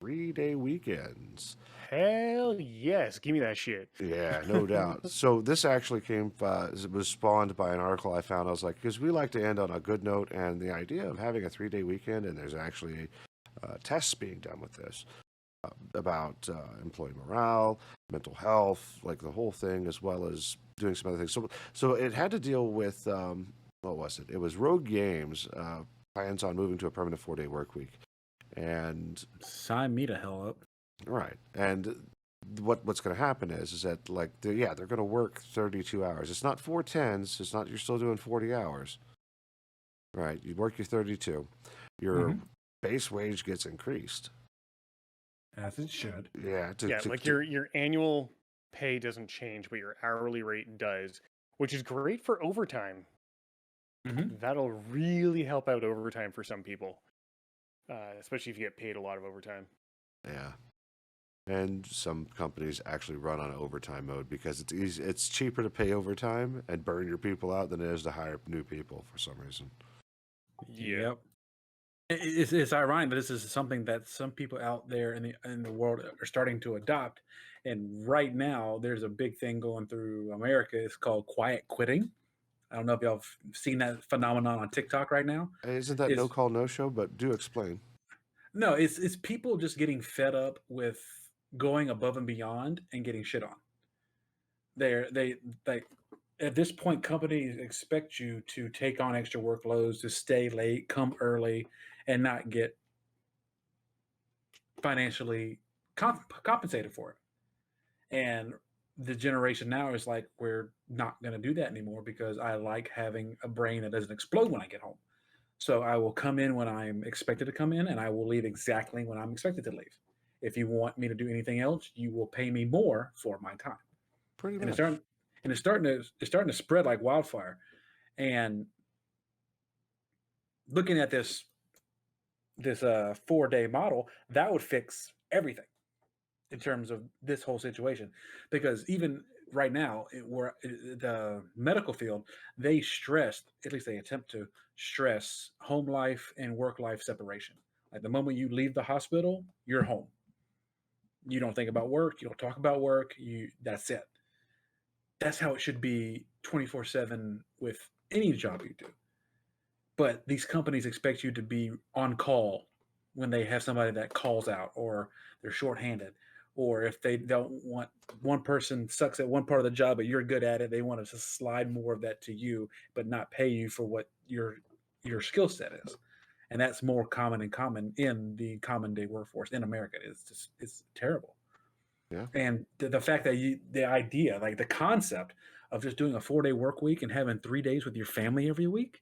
3-day weekends. Hell yes. Give me that shit. Yeah, no doubt. So this actually it was spawned by an article I found. I was like, because we like to end on a good note, and the idea of having a 3-day weekend, and there's actually tests being done with this about employee morale, mental health, like the whole thing, as well as doing some other things. So it had to deal with, what was it? It was Rogue Games plans on moving to a permanent 4-day work week. And sign me the hell up. Right. And what's going to happen is that they're going to work 32 hours. It's not 4 10s. It's not you're still doing 40 hours. Right. You work your 32. Your base wage gets increased. As it should. Yeah. Your annual pay doesn't change, but your hourly rate does, which is great for overtime. Mm-hmm. That'll really help out overtime for some people, especially if you get paid a lot of overtime. Yeah. And some companies actually run on overtime mode because it's easy. It's cheaper to pay overtime and burn your people out than it is to hire new people for some reason. Yep. It's ironic that this is something that some people out there in the world are starting to adopt. And right now, there's a big thing going through America. It's called quiet quitting. I don't know if y'all have seen that phenomenon on TikTok right now. Isn't that no call, no show? But do explain. No, it's people just getting fed up with going above and beyond and getting shit on. They at this point, companies expect you to take on extra workloads, to stay late, come early, and not get financially compensated for it. And the generation now is like, we're not going to do that anymore because I like having a brain that doesn't explode when I get home. So I will come in when I'm expected to come in, and I will leave exactly when I'm expected to leave. If you want me to do anything else, you will pay me more for my time. Pretty much. It's starting to spread like wildfire. And looking at this 4-day model, that would fix everything in terms of this whole situation. Because even right now, the medical field, they stressed, at least they attempt to stress, home life and work life separation. Like the moment you leave the hospital, you're home. You don't think about work. You don't talk about work. That's it. That's how it should be 24/7 with any job you do. But these companies expect you to be on call when they have somebody that calls out, or they're shorthanded, or if they don't want, one person sucks at one part of the job but you're good at it, they want to just slide more of that to you but not pay you for what your skill set is. And that's more common in the common day workforce in America. It's terrible. Yeah. And the fact that the idea, like the concept of just doing a 4-day work week and having 3 days with your family every week,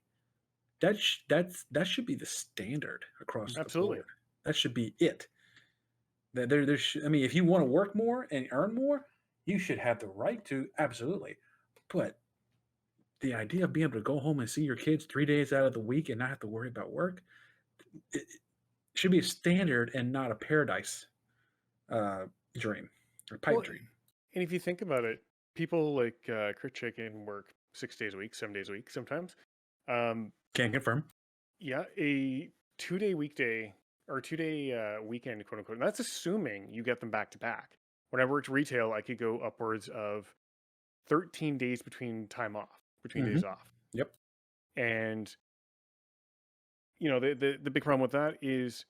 that should be the standard across the board. That should be it. If you want to work more and earn more, you should have the right to, absolutely. But the idea of being able to go home and see your kids 3 days out of the week and not have to worry about work, it should be a standard and not a paradise dream or pipe Well, dream. and if you think about it, people like Crit Chicken work 6 days a week, 7 days a week sometimes. Can confirm. Yeah, a 2 day weekday or 2 day weekend, quote unquote. And that's assuming you get them back to back. When I worked retail, I could go upwards of 13 days between time off, between days off. Yep. And the big problem with that is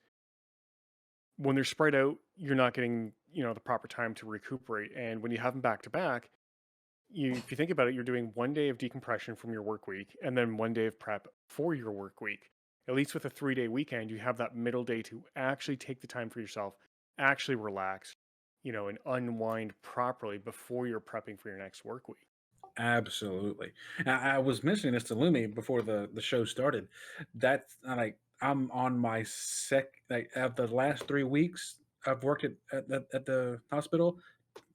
when they're spread out, you're not getting the proper time to recuperate. And when you have them back to back, if you think about it, you're doing 1 day of decompression from your work week and then 1 day of prep for your work week. At least with a 3 day weekend, you have that middle day to actually take the time for yourself, actually relax, and unwind properly before you're prepping for your next work week. Absolutely. I was mentioning this to Lumi before the show started. That's I'm on my of the last 3 weeks I've worked at the hospital.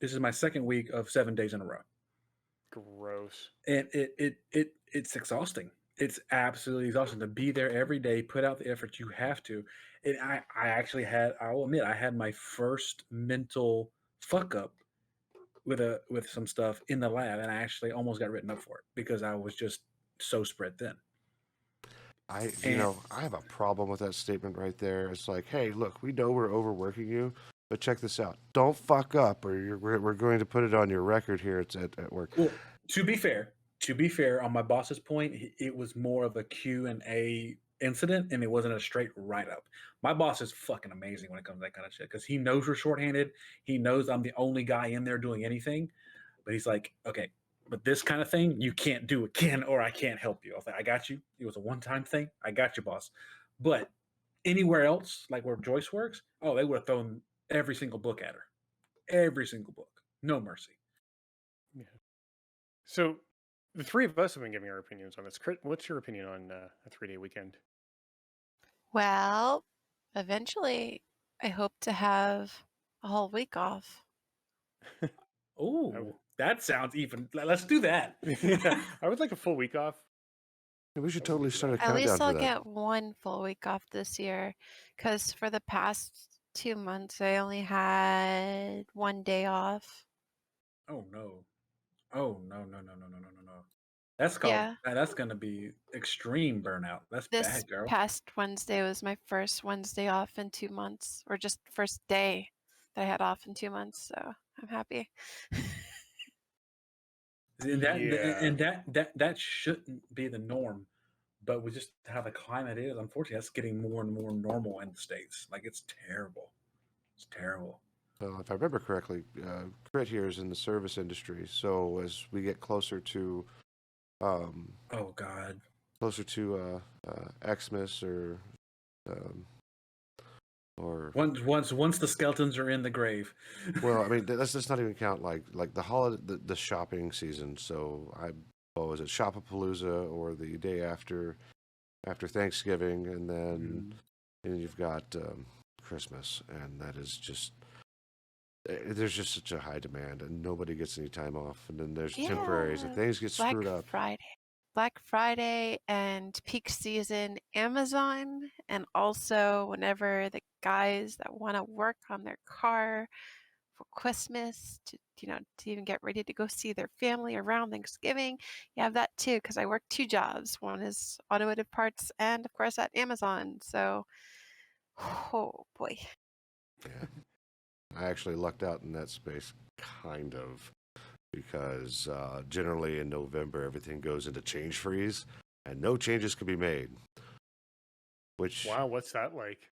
This is my second week of 7 days in a row. Gross. And it's exhausting. It's absolutely exhausting to be there every day, put out the effort you have to. And I'll admit, I had my first mental fuck up with some stuff in the lab, and I actually almost got written up for it because I was just so spread thin. I have a problem with that statement right there. It's like, hey, look, we know we're overworking you, but check this out. Don't fuck up, or we're going to put it on your record here. It's at work. Well, to be fair, on my boss's point, it was more of a Q&A incident, and it wasn't a straight write-up. My boss is fucking amazing when it comes to that kind of shit because he knows we're shorthanded. He knows I'm the only guy in there doing anything, but he's like, okay, but this kind of thing you can't do again, or I can't help you. I was like, I got you. It was a one-time thing. I got you, boss. But anywhere else, like where Joyce works, oh, they would have thrown every single book at her, every single book, no mercy. Yeah. So the three of us have been giving our opinions on this. Crit, what's your opinion on a 3 day weekend? Well, eventually, I hope to have a whole week off. Oh, that sounds even. Let's do that. Yeah, I would like a full week off. Yeah, we should totally start a At countdown least for I'll that. get one full week off this year, because for the past 2 months, I only had 1 day off. Oh no! Oh no! That's called. Yeah. That's gonna be extreme burnout. That's This bad, girl. past Wednesday was my first Wednesday off in 2 months, or just first day that I had off in 2 months, so I'm happy. And Yeah. that shouldn't be the norm, but with just how the climate is, unfortunately, that's getting more and more normal in the States. Like it's terrible. It's terrible. Well, if I remember correctly, Crit here is in the service industry. So as we get closer to, Oh God. Xmas or Once the skeletons are in the grave. well, I mean let's not even count like the holiday, the shopping season. So is it Shopapalooza or the day after Thanksgiving, and then you've got Christmas, and that is just there's just such a high demand, and nobody gets any time off, and then there's temporaries, and Yeah, things get screwed up. Black Friday and peak season Amazon, and also whenever the guys that want to work on their car for Christmas to even get ready to go see their family around Thanksgiving, you have that too, because I work 2 jobs. One is automotive parts and of course at Amazon. So oh boy. Yeah, I actually lucked out in that space, kind of, because generally in November everything goes into change freeze, and no changes can be made. Which Wow, what's that like?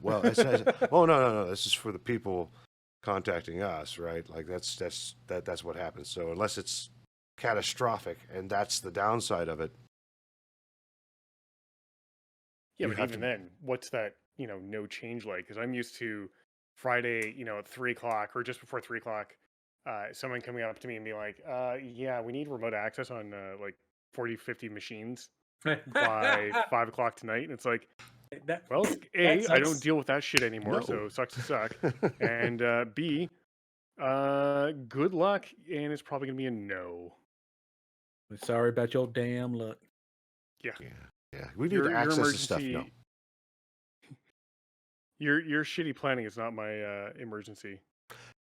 well, it says, oh no, this is for the people contacting us, right? Like that's what happens. So unless it's catastrophic, and that's the downside of it. Yeah, You but have even to- then, what's that, no change like? Because I'm used to Friday, at 3 o'clock or just before 3 o'clock, someone coming up to me and be like, yeah, we need remote access on like 40, 50 machines by 5 o'clock tonight. And it's like, well, A, I don't deal with that shit anymore, No. so sucks to suck. And B, good luck, and it's probably gonna be a no. Sorry about your damn luck. Yeah. Yeah. We need Your access to stuff. No. emergency. Your shitty planning is not my emergency.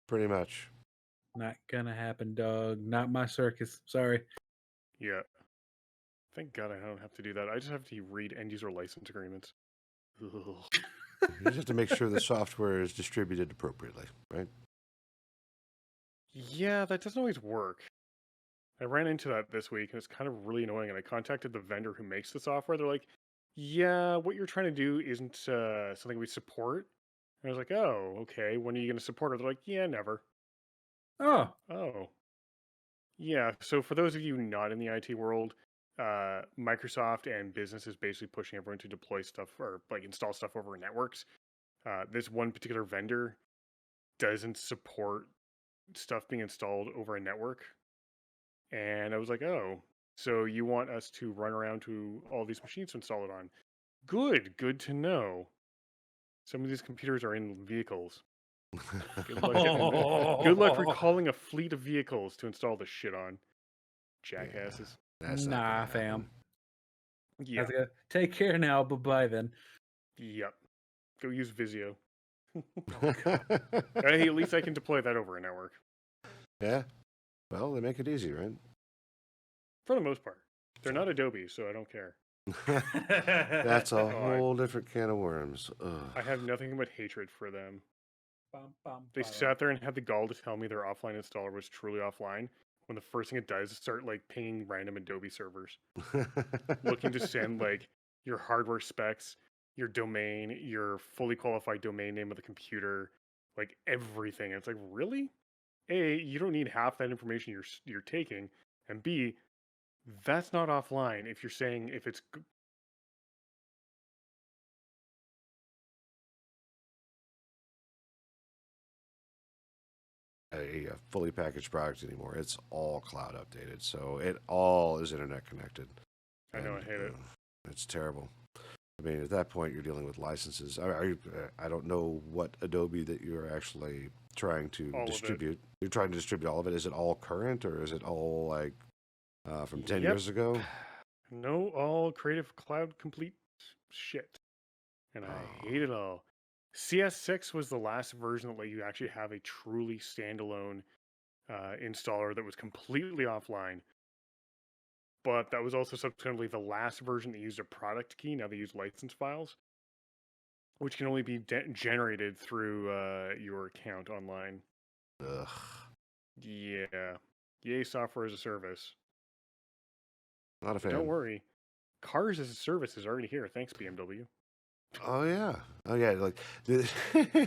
Pretty much. Not gonna happen, dog. Not my circus. Sorry. Yeah. Thank God I don't have to do that. I just have to read end user license agreements. Ugh. You just have to make sure the software is distributed appropriately, right? Yeah, that doesn't always work. I ran into that this week, and it's kind of really annoying. And I contacted the vendor who makes the software. They're like, "Yeah, what you're trying to do isn't something we support." And I was like, "Oh, okay. When are you going to support it?" They're like, "Yeah, never." Oh, Oh, yeah. So for those of you not in the IT world, Microsoft and businesses basically pushing everyone to deploy stuff or like install stuff over networks. This one particular vendor doesn't support stuff being installed over a network. And I was like, oh, so you want us to run around to all these machines to install it on? Good to know. Some of these computers are in vehicles. Good luck, good luck recalling a fleet of vehicles to install this shit on. Jackasses. That's not nah, gonna fam. happen. Yeah. Take care now. Bye bye then. Yep. Go use Visio. Hey, at least I can deploy that over a network. Yeah. Well, they make it easy, right? For the most part. They're not Adobe, so I don't care. That's a Oh, whole different can of worms. Ugh. I have nothing but hatred for them. Bum, bum, They bum. sat there and had the gall to tell me their offline installer was truly offline, when the first thing it does is start like pinging random Adobe servers, looking to send like your hardware specs, your domain, your fully qualified domain name of the computer, like everything. It's like, really? A, you don't need half that information you're taking, and B, that's not offline. If you're saying if it's a fully packaged product anymore. It's all cloud updated, so it all is internet connected. I know, I hate it. It's terrible. I mean, at that point, you're dealing with licenses. I don't know what Adobe that you're actually trying to All of it. distribute. You're trying to distribute all of it. Is it all current, or is it all like from 10 Yep. years ago? No, all Creative Cloud complete shit. And I hate it all. CS6 was the last version that let you actually have a truly standalone installer that was completely offline. But that was also subsequently the last version that used a product key. Now they use license files, which can only be generated through your account online. Ugh. Yeah. Yay, software as a service. Not a fan. Don't worry. Cars as a service is already here. Thanks, BMW. Oh yeah. Like the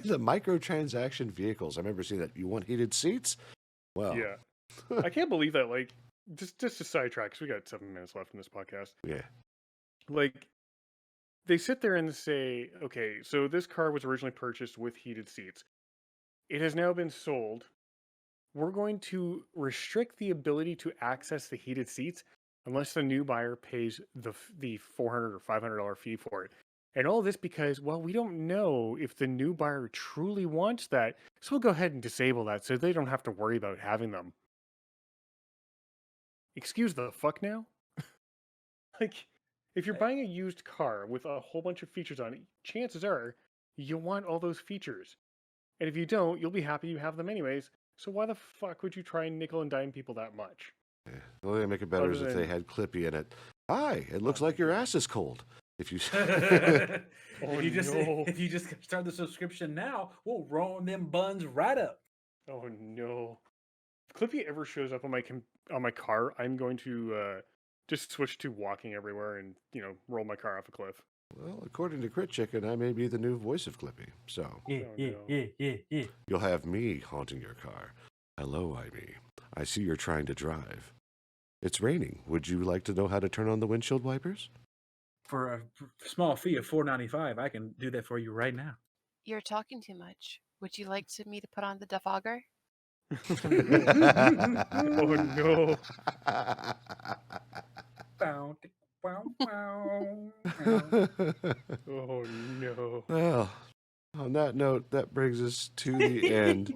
the microtransaction vehicles. I remember seeing that. You want heated seats? Well, Yeah. I can't believe that, like, just to sidetrack, because we got 7 minutes left in this podcast. yeah. Like, they sit there and say, okay, so this car was originally purchased with heated seats. It has now been sold. We're going to restrict the ability to access the heated seats unless the new buyer pays the $400 or $500 fee for it. And all this because, well, we don't know if the new buyer truly wants that. So we'll go ahead and disable that so they don't have to worry about having them. Excuse the fuck now? Like, if you're buying a used car with a whole bunch of features on it, chances are you want all those features. And if you don't, you'll be happy you have them anyways. So why the fuck would you try and nickel and dime people that much? Yeah. The only way to make it better Other is if than- they had Clippy in it. Hi, it looks like your ass is cold. If you Oh, If you just start the subscription now, we'll roll them buns right up. Oh no! If Clippy ever shows up on my car, I'm going to just switch to walking everywhere and roll my car off a cliff. Well, according to Crit Chicken, I may be the new voice of Clippy. So Yeah. you'll have me haunting your car. Hello, IMEI. I see you're trying to drive. It's raining. Would you like to know how to turn on the windshield wipers? For a small fee of $4.95, I can do that for you right now. You're talking too much. Would you like me to put on the defogger? Oh no! Bow, bow, bow. Oh no! Well, on that note, that brings us to the end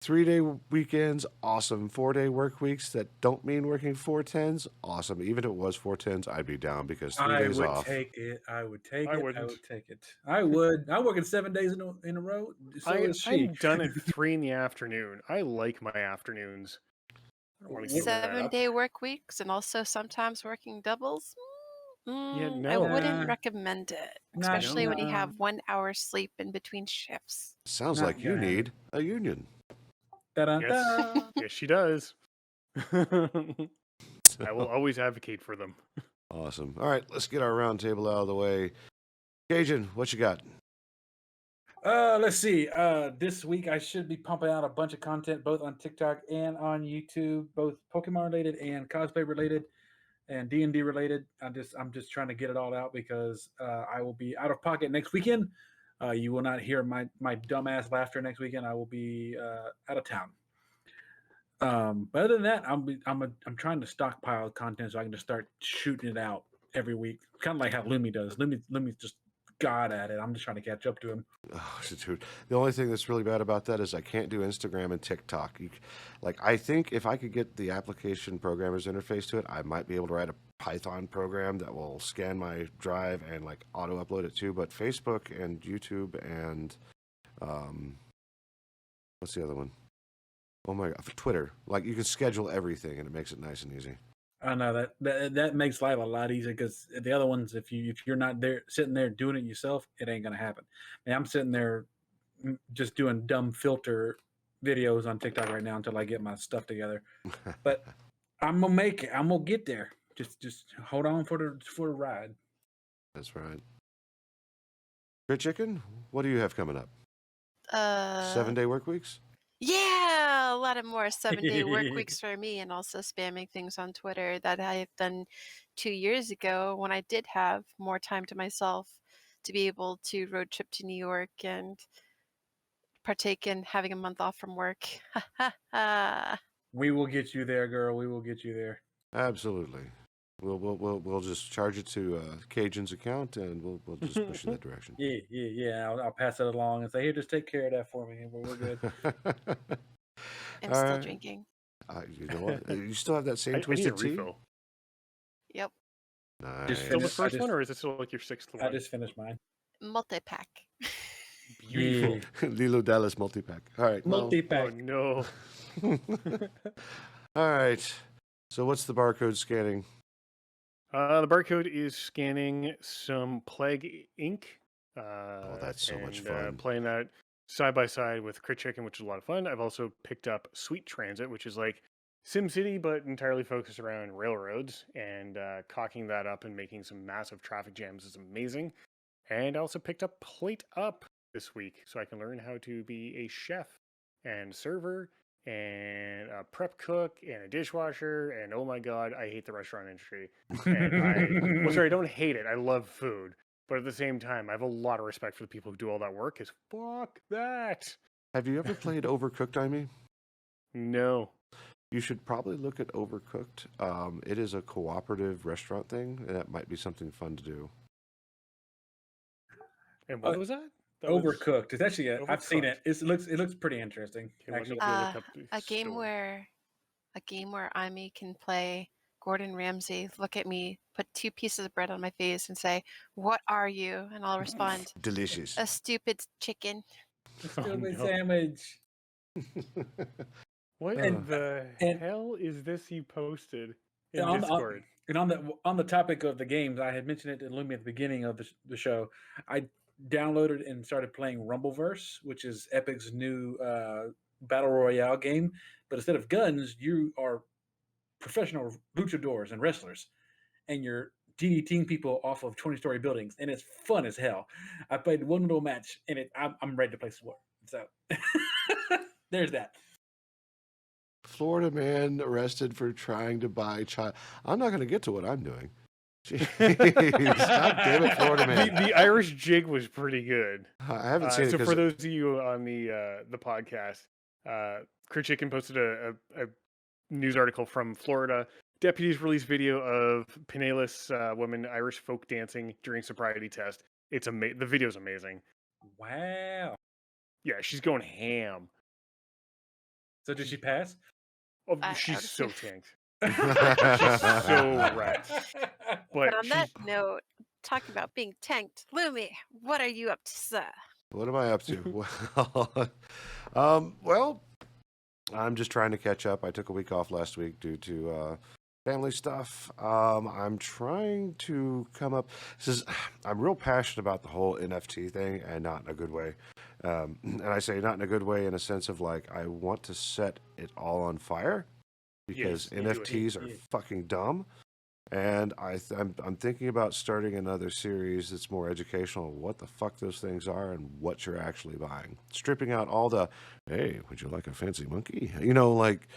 3-day weekends, awesome. 4-day work weeks that don't mean working 4/10s, awesome. Even if it was 4/10s, I'd be down because 3 I days would off. take it. I would take I it. I wouldn't. would take it. I would. I'm working 7 days in a row. So is she. I'm done at 3 in the afternoon. I like my afternoons. I don't want to give that 7 up. day work weeks and also sometimes working doubles. Yeah, I no. wouldn't Nah. recommend it, Not- especially when you nah. have 1 hour sleep in between shifts. Sounds Not like you gonna happen. need a union. Da-da-da. Yes, she does. I will always advocate for them. Awesome. All right, let's get our round table out of the way. Cajun, what you got? Let's see. This week I should be pumping out a bunch of content both on TikTok and on YouTube, both Pokemon related and cosplay related and D&D related. I'm just trying to get it all out because I will be out of pocket next weekend. You will not hear my dumbass laughter next weekend. I will be out of town. But other than that, I'm trying to stockpile content so I can just start shooting it out every week, kind of like how Lumi does. Lumi's just god at it. I'm just trying to catch up to him. Oh, dude. The only thing that's really bad about that is I can't do Instagram and TikTok. I think if I could get the application programmer's interface to it, I might be able to write a Python program that will scan my drive and like auto upload it too. But Facebook and YouTube and what's the other one? Oh my God, Twitter. Like you can schedule everything and it makes it nice and easy. I know that makes life a lot easier because the other ones, if you're not there sitting there doing it yourself, it ain't gonna happen. And I'm sitting there just doing dumb filter videos on TikTok right now until I get my stuff together. But I'm gonna make it. I'm gonna get there. Just hold on for the ride. That's right. Great Chicken, what do you have coming up? 7-day work weeks? Yeah, a lot of more 7-day work weeks for me, and also spamming things on Twitter that I have done 2 years ago when I did have more time to myself to be able to road trip to New York and partake in having a month off from work. We will get you there, girl. We will get you there. Absolutely. We'll just charge it to Cajun's account and we'll just push in that direction. Yeah. I'll pass it along and say, here, just take care of that for me, and we're good. I'm All still right. drinking. You know what? You still have that same I need a twisted tea? refill. Yep. Nice. Still the finished- first one, or is it still like your 6th one? I just finished mine. Multi-pack. Beautiful. Lilo Dallas multi-pack. All right. well, Multi-pack. Oh no. all right. So what's the barcode scanning? The barcode is scanning some Plague ink. That's so much and, fun. Playing that side by side with Crit Chicken, which is a lot of fun. I've also picked up Sweet Transit, which is like SimCity, but entirely focused around railroads. And cocking that up and making some massive traffic jams is amazing. And I also picked up Plate Up this week, so I can learn how to be a chef and server and a prep cook and a dishwasher. And oh my God, I hate the restaurant industry. And well, sorry, I don't hate it. I love food. But at the same time, I have a lot of respect for the people who do all that work, because fuck that. Have you ever played Overcooked, Amy? No. You should probably look at Overcooked. It is a cooperative restaurant thing, and that might be something fun to do. And what was that? That was- Overcooked. It's actually I've seen it. Overcooked. It looks pretty interesting. Okay, let me Actually. go look up the A game story. where IMEI can play Gordon Ramsay, look at me, put 2 pieces of bread on my face and say, "What are you?" And I'll respond, Delicious. "A stupid chicken." Stupid no. sandwich. What And- the and- hell is this you posted in on- Discord? And on the topic of the games, I had mentioned it to Lumi at the beginning of the show. I downloaded and started playing Rumbleverse, which is Epic's new battle royale game. But instead of guns, you are professional luchadors and wrestlers, and you're DDTing people off of 20-story buildings, and it's fun as hell. I played one little match, and I'm ready to play some more. So there's that. Florida man arrested for trying to buy child. I'm not going to get to what I'm doing. Jeez. God damn it, Florida man. The Irish jig was pretty good. I haven't seen it. So 'cause for those of you on the podcast, Crit Chicken posted a news article from Florida. Deputies released video of Pinellas woman Irish folk dancing during sobriety test. It's the video's amazing. Wow. Yeah, she's going ham. So did she pass? Oh, I she's would so assume- tanked. She's so wrecked. But But on she's that note, talking about being tanked, Lumi, what are you up to, sir? What am I up to? Well, I'm just trying to catch up. I took a week off last week due to family stuff. I'm trying to come up. I'm real passionate about the whole NFT thing, and not in a good way. And I say not in a good way in a sense of like I want to set it all on fire because you do it. NFTs are fucking dumb. And I'm thinking about starting another series that's more educational. What the fuck those things are and what you're actually buying. Stripping out all the, hey, would you like a fancy monkey? You know, like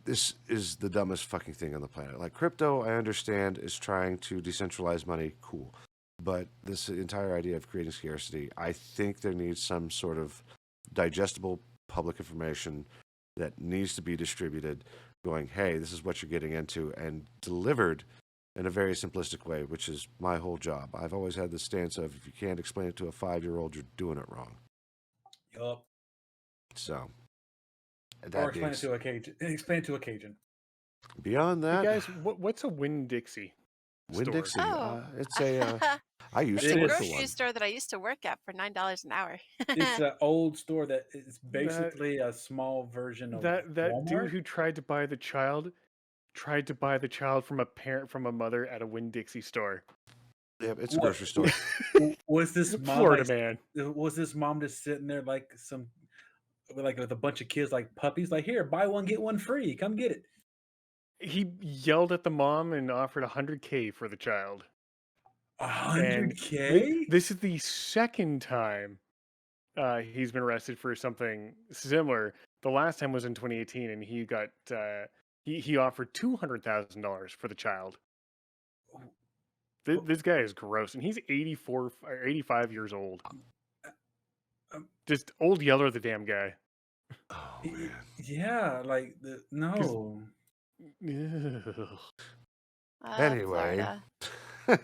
this is the dumbest fucking thing on the planet. Like crypto, I understand is trying to decentralize money. Cool. But this entire idea of creating scarcity, I think there needs some sort of digestible public information that needs to be distributed going, hey, this is what you're getting into, and delivered in a very simplistic way, which is my whole job. I've always had the stance of if you can't explain it to a 5-year-old, you're doing it wrong. Yup. So, Or explain it to a Cajun. Explain it to a Cajun. Beyond Hey that, guys, what's a Winn-Dixie? Winn-Dixie, Oh. it's a, I used It's to a work for grocery one. store that I used to work at for $9 an hour. It's an old store that is basically a small version of That Walmart. dude who tried to buy the child from a parent from a mother at a Winn-Dixie store. Yeah, it's a What- grocery store. Was this mom Florida like, man. was this mom just sitting there like with a bunch of kids like puppies, like here, buy one get one free, come get it. He yelled at the mom and offered $100K for the child. And $100K? This is the second time he's been arrested for something similar. The last time was in 2018, and he got he offered $200,000 for the child. This guy is gross, and he's 84 or 85 years old. Just old yeller, the damn guy. Oh, man. Yeah, like no. Ugh. Anyway. Florida.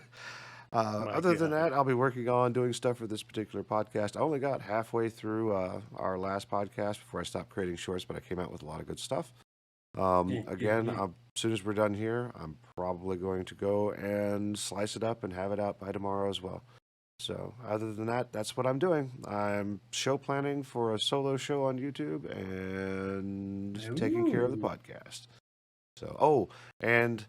Other than that, I'll be working on doing stuff for this particular podcast. I only got halfway through our last podcast before I stopped creating shorts, but I came out with a lot of good stuff. Again, as soon as we're done here, I'm probably going to go and slice it up and have it out by tomorrow as well. So other than that, that's what I'm doing. I'm show planning for a solo show on YouTube and taking care of the podcast. So, and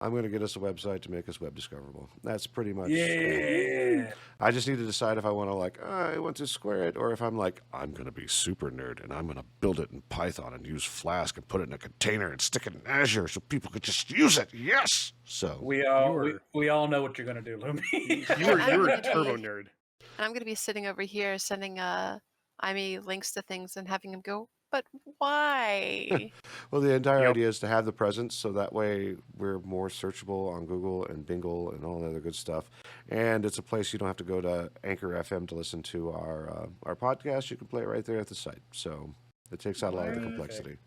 I'm going to get us a website to make us web discoverable. That's pretty much it. I just need to decide if I want to I want to square it, or if I'm like, I'm going to be super nerd and I'm going to build it in Python and use Flask and put it in a container and stick it in Azure so people could just use it. Yes. So We all know what you're going to do, Lumi. You're a turbo nerd. And I'm going to be sitting over here sending IMEI links to things and having him go, but why? Well, the entire idea is to have the presence, so that way we're more searchable on Google and Bingle and all the other good stuff. And it's a place you don't have to go to Anchor FM to listen to our podcast. You can play it right there at the site. So it takes out a lot of the complexity.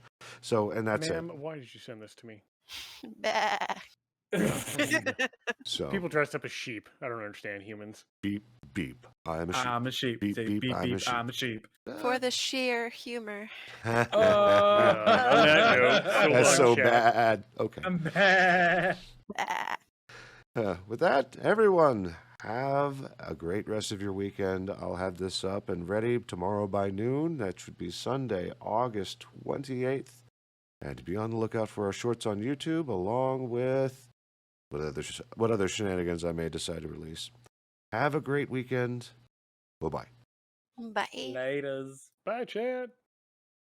So, and that's Ma'am, it. why did you send this to me? Bah. So People dressed up as sheep. I don't understand humans. beep beep. I am a sheep. I'm a sheep. Beep, Say, beep, beep, I'm a beep, sheep. I'm a sheep. For the sheer humor. On that note, so That's long, so chat. bad. Okay. I'm bad. Bah. With that, everyone, have a great rest of your weekend. I'll have this up and ready tomorrow by noon. That should be Sunday, August 28th. And be on the lookout for our shorts on YouTube, along with what other shenanigans I may decide to release. Have a great weekend. Bye-bye. Bye. Laters. Bye, chat.